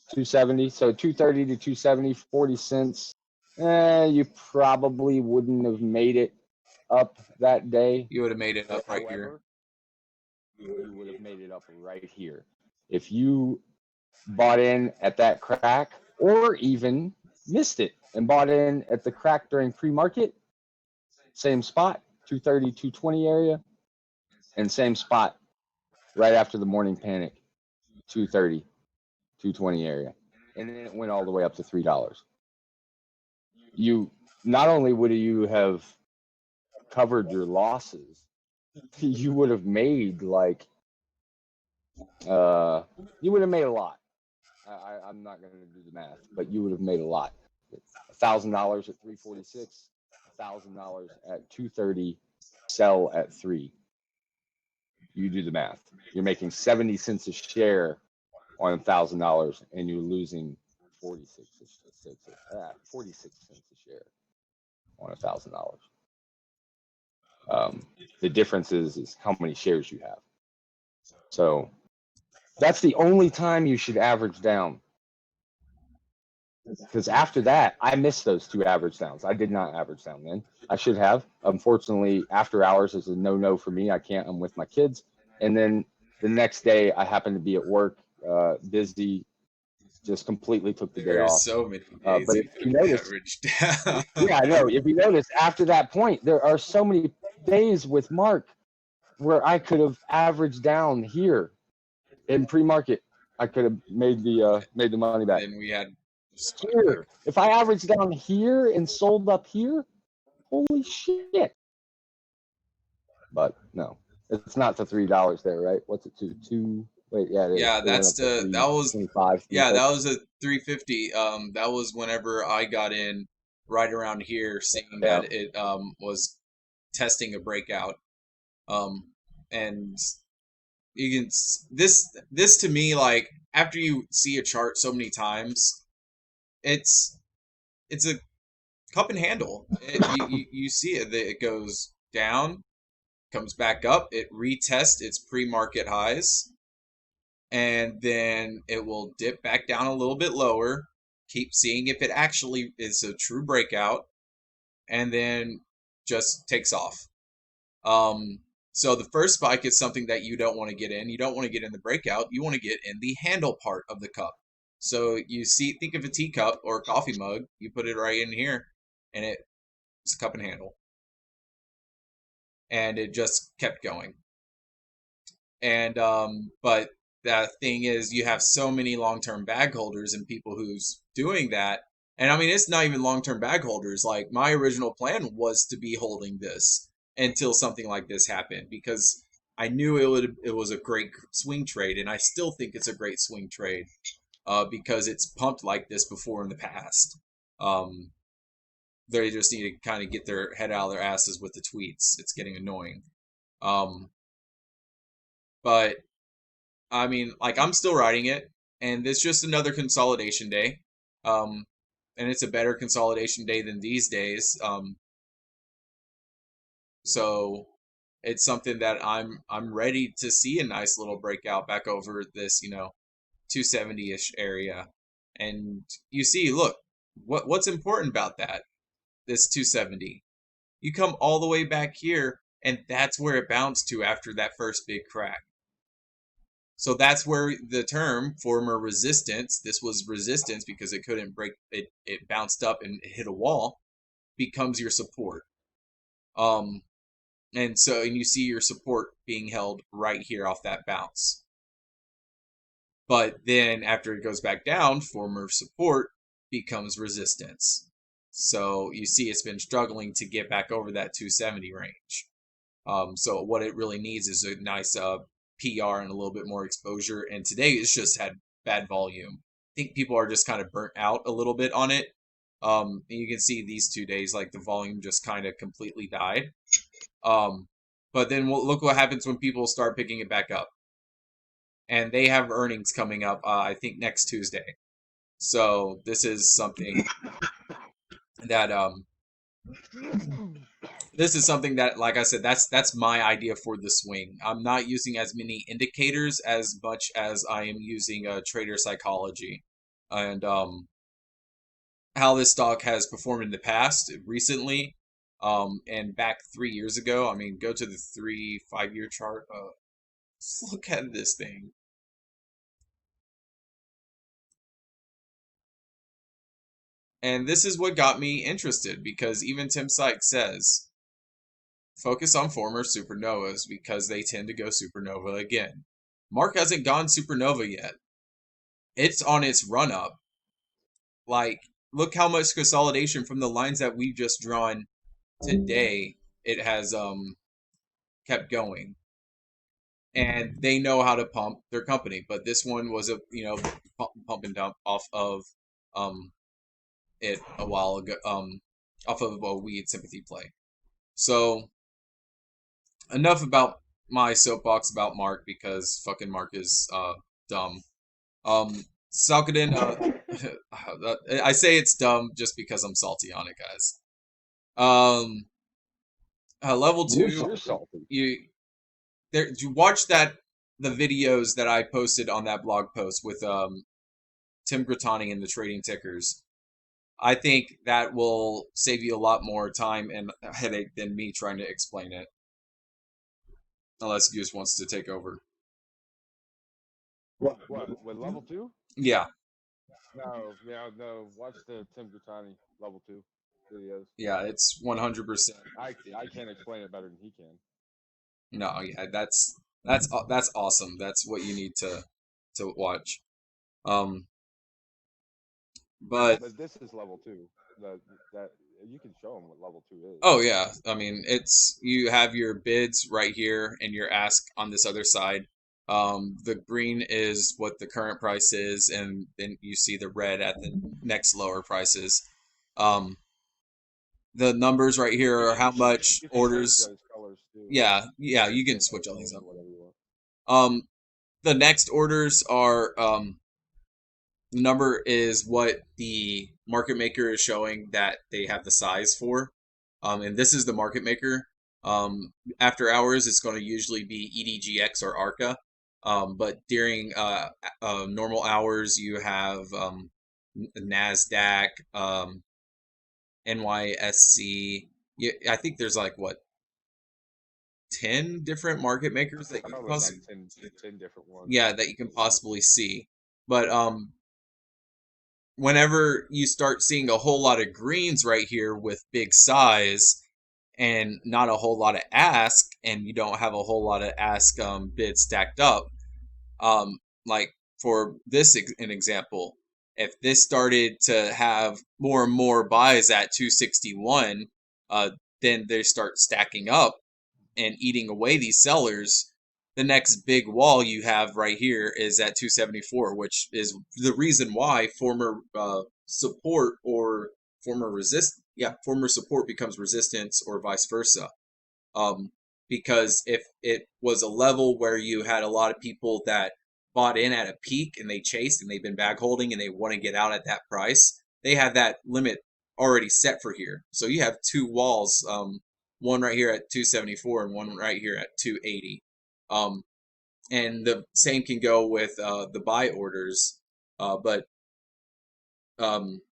270. So 230 to 270, 40 cents. You probably wouldn't have made it up that day.
You would have made it up right
However,
here.
You would have made it up right here. If you bought in at that crack or even missed it and bought in at the crack during pre-market, same spot, 230, 220 area, and same spot right after the morning panic, 230, 220 area. And then it went all the way up to $3. You not only would you have covered your losses, you would have made like you would have made a lot. I'm not going to do the math, but you would have made a lot. $1,000 at 346, $1,000 at 230, sell at 3. You do the math. You're making 70 cents a share on $1,000, and you're losing 46 cents a share on $1,000. The difference is how many shares you have. So that's the only time you should average down. Because after that, I missed those 2 average downs. I did not average down then. I should have. Unfortunately, after hours is a no-no for me. I can't. I'm with my kids. And then the next day, I happened to be at work, busy, just completely took the day off.
There's so many days
but if you notice,
average down.
yeah, I know. If you notice, after that point, there are so many days with Mark where I could have averaged down here in pre-market. I could have made the money back.
Then we had
here. If I averaged down here and sold up here, holy shit. But no, it's not the $3 there, right? What's it to? 2? Wait, yeah, it is.
Yeah,
It
that's
went up to
that was
325.
yeah, that was a 350. That was whenever I got in right around here, seeing that it was testing a breakout. And you can this to me, like after you see a chart so many times, it's it's a cup and handle. You see it. It goes down, comes back up. It retests its pre-market highs, and then it will dip back down a little bit lower. Keep seeing if it actually is a true breakout, and then just takes off. So the first spike is something that you don't want to get in. You don't want to get in the breakout. You want to get in the handle part of the cup. So you see, think of a teacup or a coffee mug. You put it right in here, and it's a cup and handle, and it just kept going. And but the thing is, you have so many long-term bag holders and people who's doing that. And I mean, it's not even long-term bag holders. Like my original plan was to be holding this until something like this happened because I knew it was a great swing trade, and I still think it's a great swing trade because it's pumped like this before in the past. Um, they just need to kind of get their head out of their asses with the tweets. It's getting annoying. Um, but I mean, like I'm still riding it, and it's just another consolidation day. Um, and it's a better consolidation day than these days. So it's something that I'm ready to see a nice little breakout back over this, 270-ish area. And you see, look, what's important about that? This 270. You come all the way back here, and that's where it bounced to after that first big crack. So that's where the term former resistance, this was resistance because it couldn't break it bounced up and hit a wall, becomes your support. Um and you see your support being held right here off that bounce. But then after it goes back down, former support becomes resistance. So you see it's been struggling to get back over that 270 range. So what it really needs is a nice PR and a little bit more exposure. And today it's just had bad volume. I think people are just kind of burnt out a little bit on it. You can see these 2 days, like the volume just kind of completely died. But then look what happens when people start picking it back up. And they have earnings coming up, I think next Tuesday. So this is something that like I said, that's my idea for the swing. I'm not using as many indicators as much as I am using trader psychology and how this stock has performed in the past recently, and back 3 years ago. I mean, go to the 3-5 year chart. Let's look at this thing. And this is what got me interested because even Tim Sykes says focus on former supernovas because they tend to go supernova again. Mark hasn't gone supernova yet. It's on its run up. Like, look how much consolidation from the lines that we've just drawn today it has kept going. And they know how to pump their company, but this one was a pump and dump off of it a while ago, off of a weed sympathy play. So enough about my soapbox about Mark because fucking Mark is dumb. Salkadin, I say it's dumb just because I'm salty on it, guys. Level two,
You're salty.
you watch the videos that I posted on that blog post with Tim Grattani and the trading tickers. I think that will save you a lot more time and headache than me trying to explain it. Unless Goose wants to take over.
What? With level 2?
Yeah.
No. Watch the Tim Grattani level 2 videos.
Yeah, it's 100%.
I can't explain it better than he can.
No, yeah, that's awesome. That's what you need to watch. But
this is level 2. That you can show them what level 2 is.
oh yeah, I mean you have your bids right here and your ask on this other side. The green is what the current price is, and then you see the red at the next lower prices. The numbers right here are how much orders. Yeah, you can switch all these up. The next orders are The number is what the market maker is showing that they have the size for. And this is the market maker. After hours, it's going to usually be EDGX or ARCA. But during normal hours, you have NASDAQ, NYSC. I think there's like what 10 different market makers that you can
Probably about
possibly,
10 different ones.
yeah, that you can possibly see. But whenever you start seeing a whole lot of greens right here with big size and not a whole lot of ask, and you don't have a whole lot of ask bids stacked up, like for this an example, if this started to have more and more buys at 261, then they start stacking up and eating away these sellers. The next big wall you have right here is at 274, which is the reason why former support or former support becomes resistance or vice versa. Um, because if it was a level where you had a lot of people that bought in at a peak and they chased and they've been bag holding and they want to get out at that price, they have that limit already set for here. So you have two walls, one right here at 274 and one right here at 280. Um, and the same can go with the buy orders. But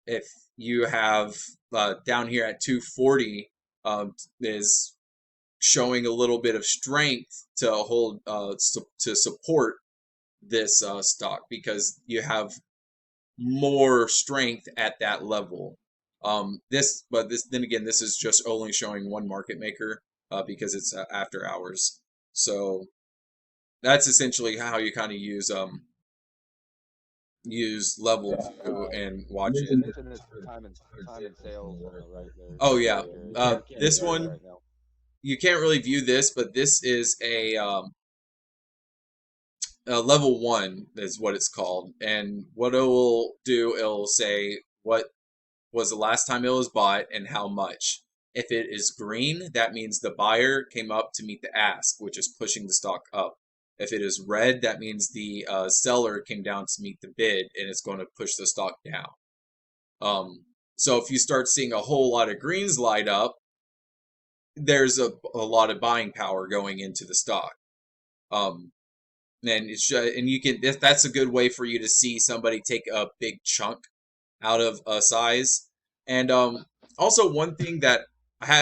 if you have down here at 240 is showing a little bit of strength to hold to support this stock because you have more strength at that level. Then again, this is just only showing one market maker because it's after hours. So that's essentially how you kind of use level two and watch
You
it.
mentioned this time and sales right there.
Oh yeah,
You can't
this
view that
one
right now.
you can't really view this, but this is a level one is what it's called, and what it will do, it'll say what was the last time it was bought and how much. If it is green, that means the buyer came up to meet the ask, which is pushing the stock up. If it is red, that means the seller came down to meet the bid and it's going to push the stock down. So if you start seeing a whole lot of greens light up, there's a lot of buying power going into the stock. Um, and you can that's a good way for you to see somebody take a big chunk out of a size. And also one thing that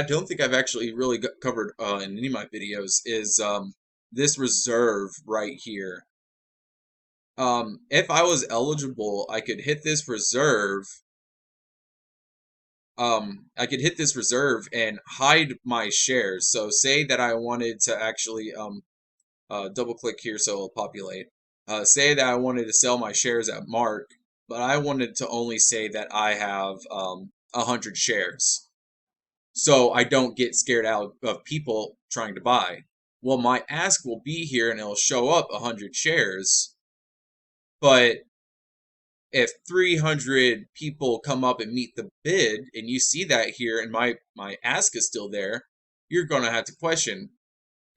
don't think I've actually really covered in any of my videos is this reserve right here. If I was eligible, I could hit this reserve. I could hit this reserve and hide my shares. So say that I wanted to actually double click here so it'll populate. Say that I wanted to sell my shares at mark, but I wanted to only say that I have 100 shares. So I don't get scared out of people trying to buy. Well, my ask will be here and it'll show up 100 shares. But if 300 people come up and meet the bid and you see that here and my ask is still there, you're going to have to question,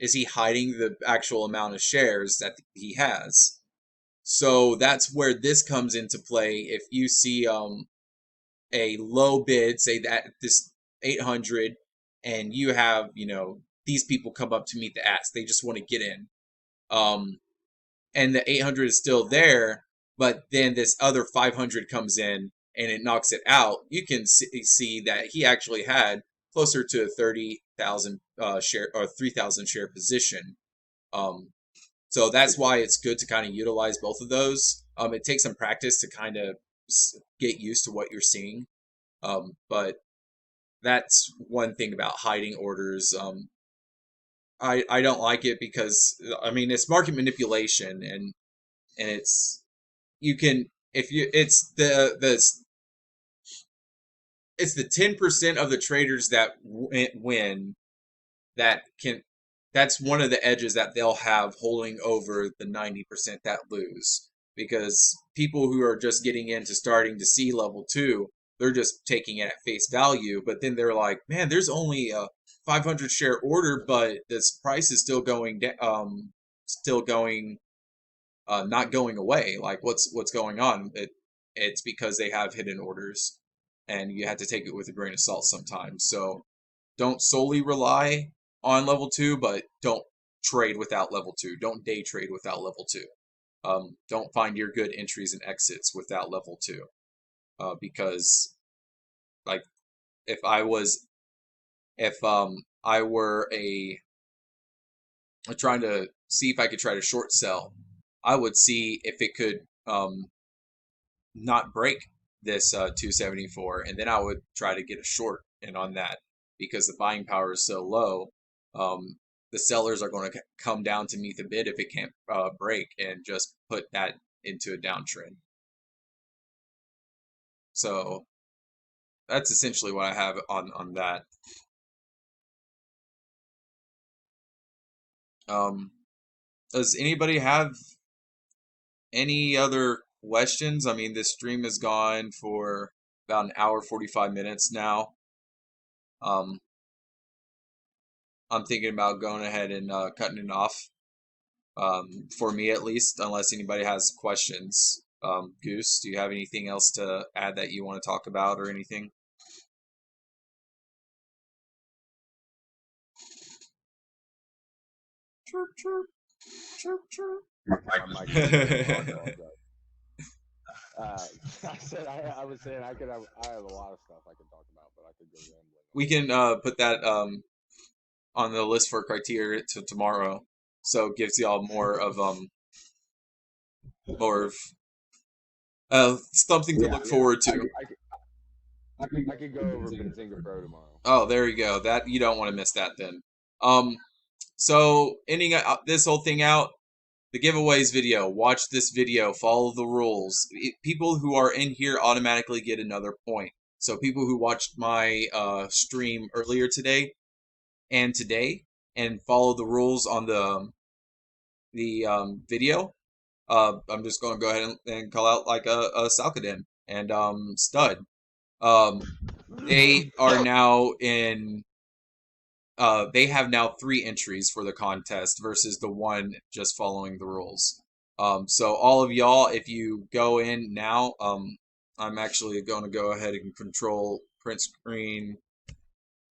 is he hiding the actual amount of shares that he has? So that's where this comes into play. If you see a low bid, say that this 800, and you have these people come up to meet the ask, they just want to get in, and the 800 is still there, but then this other 500 comes in and it knocks it out. You can see that he actually had closer to a 30,000 share or 3,000 share position. So that's why it's good to kind of utilize both of those. It takes some practice to kind of get used to what you're seeing. But that's one thing about hiding orders. I don't like it because I mean it's market manipulation and it's you can if you it's the 10% of the traders that win that can that's one of the edges that they'll have holding over the 90% that lose because people who are just getting into starting to see level 2, they're just taking it at face value, but then they're like, man, there's only a 500 share order, but this price is still going still going not going away. Like what's going on? it's because they have hidden orders, and you have to take it with a grain of salt sometimes. So don't solely rely on level 2, but don't trade without level 2. Don't day trade without level 2. Don't find your good entries and exits without level 2. Because like if I were trying to see if I could try to short sell, I would see if it could not break this 274, and then I would try to get a short in on that, because the buying power is so low. The sellers are going to come down to meet the bid if it can't break, and just put that into a downtrend. So that's essentially what I have on that. Does anybody have any other questions? I mean, this stream has gone for about an hour 45 minutes now. I'm thinking about going ahead and cutting it off, for me at least, unless anybody has questions. Goose, do you have anything else to add that you want to talk about or anything? Chirp, chirp, chirp, chirp.
My mic is I said I was saying I have a lot of stuff I could talk about, but I could go rambling.
We can put that on the list for criteria to tomorrow, so it gives y'all more of something to look forward to.
I could go over Benzinga Pro tomorrow.
Oh, there you go. That you don't want to miss that then. So ending this whole thing out, the giveaways video. Watch this video. Follow the rules. People who are in here automatically get another point. So people who watched my stream earlier today and today and follow the rules on the video, I'm just going to go ahead and call out like a Salkadin and Stud. They are now in. They have now 3 entries for the contest versus the one just following the rules. So all of y'all, if you go in now, I'm actually going to go ahead and control print screen,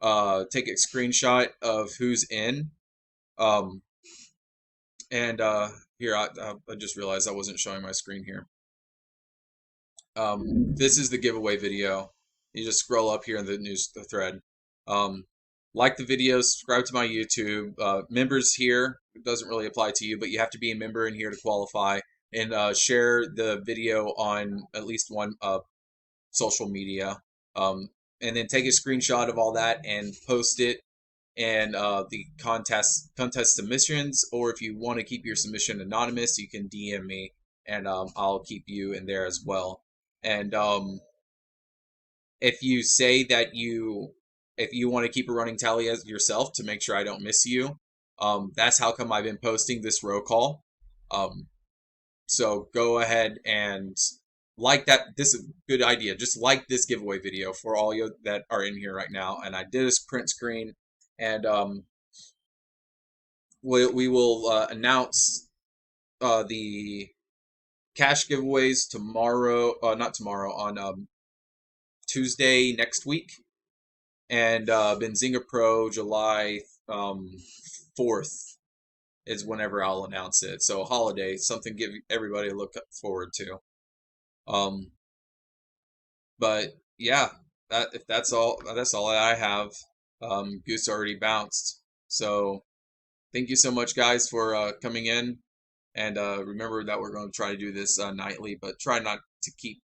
take a screenshot of who's in. And here, I just realized I wasn't showing my screen here. This is the giveaway video. You just scroll up here in the thread. Like the video, subscribe to my YouTube. Members here, it doesn't really apply to you, but you have to be a member in here to qualify. And share the video on at least one social media. And then take a screenshot of all that and post it and the contest submissions. Or if you want to keep your submission anonymous, you can DM me, and I'll keep you in there as well. And if you say that if you want to keep a running tally as yourself to make sure I don't miss you, that's how come I've been posting this roll call. So go ahead and like that. This is a good idea. Just like this giveaway video for all you that are in here right now. And I did a print screen, and we will announce the cash giveaways tomorrow. Not tomorrow, on Tuesday next week. And Benzinga Pro July 4th is whenever I'll announce it. So holiday, something give everybody to look forward to. But yeah, that's all that I have. Goose already bounced. So thank you so much, guys, for coming in. And remember that we're going to try to do this nightly, but try not to keep.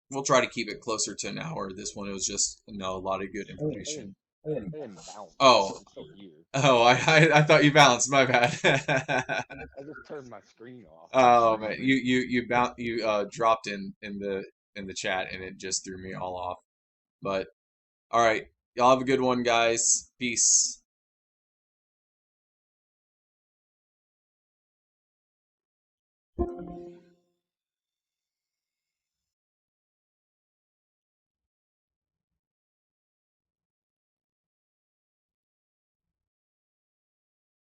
We'll try to keep it closer to an hour. This one, it was just a lot of good information.
I didn't bounce.
Oh, I thought you bounced. My bad.
I just turned my screen off.
Oh man, you dropped in the chat, and it just threw me all off. But all right, y'all have a good one, guys. Peace.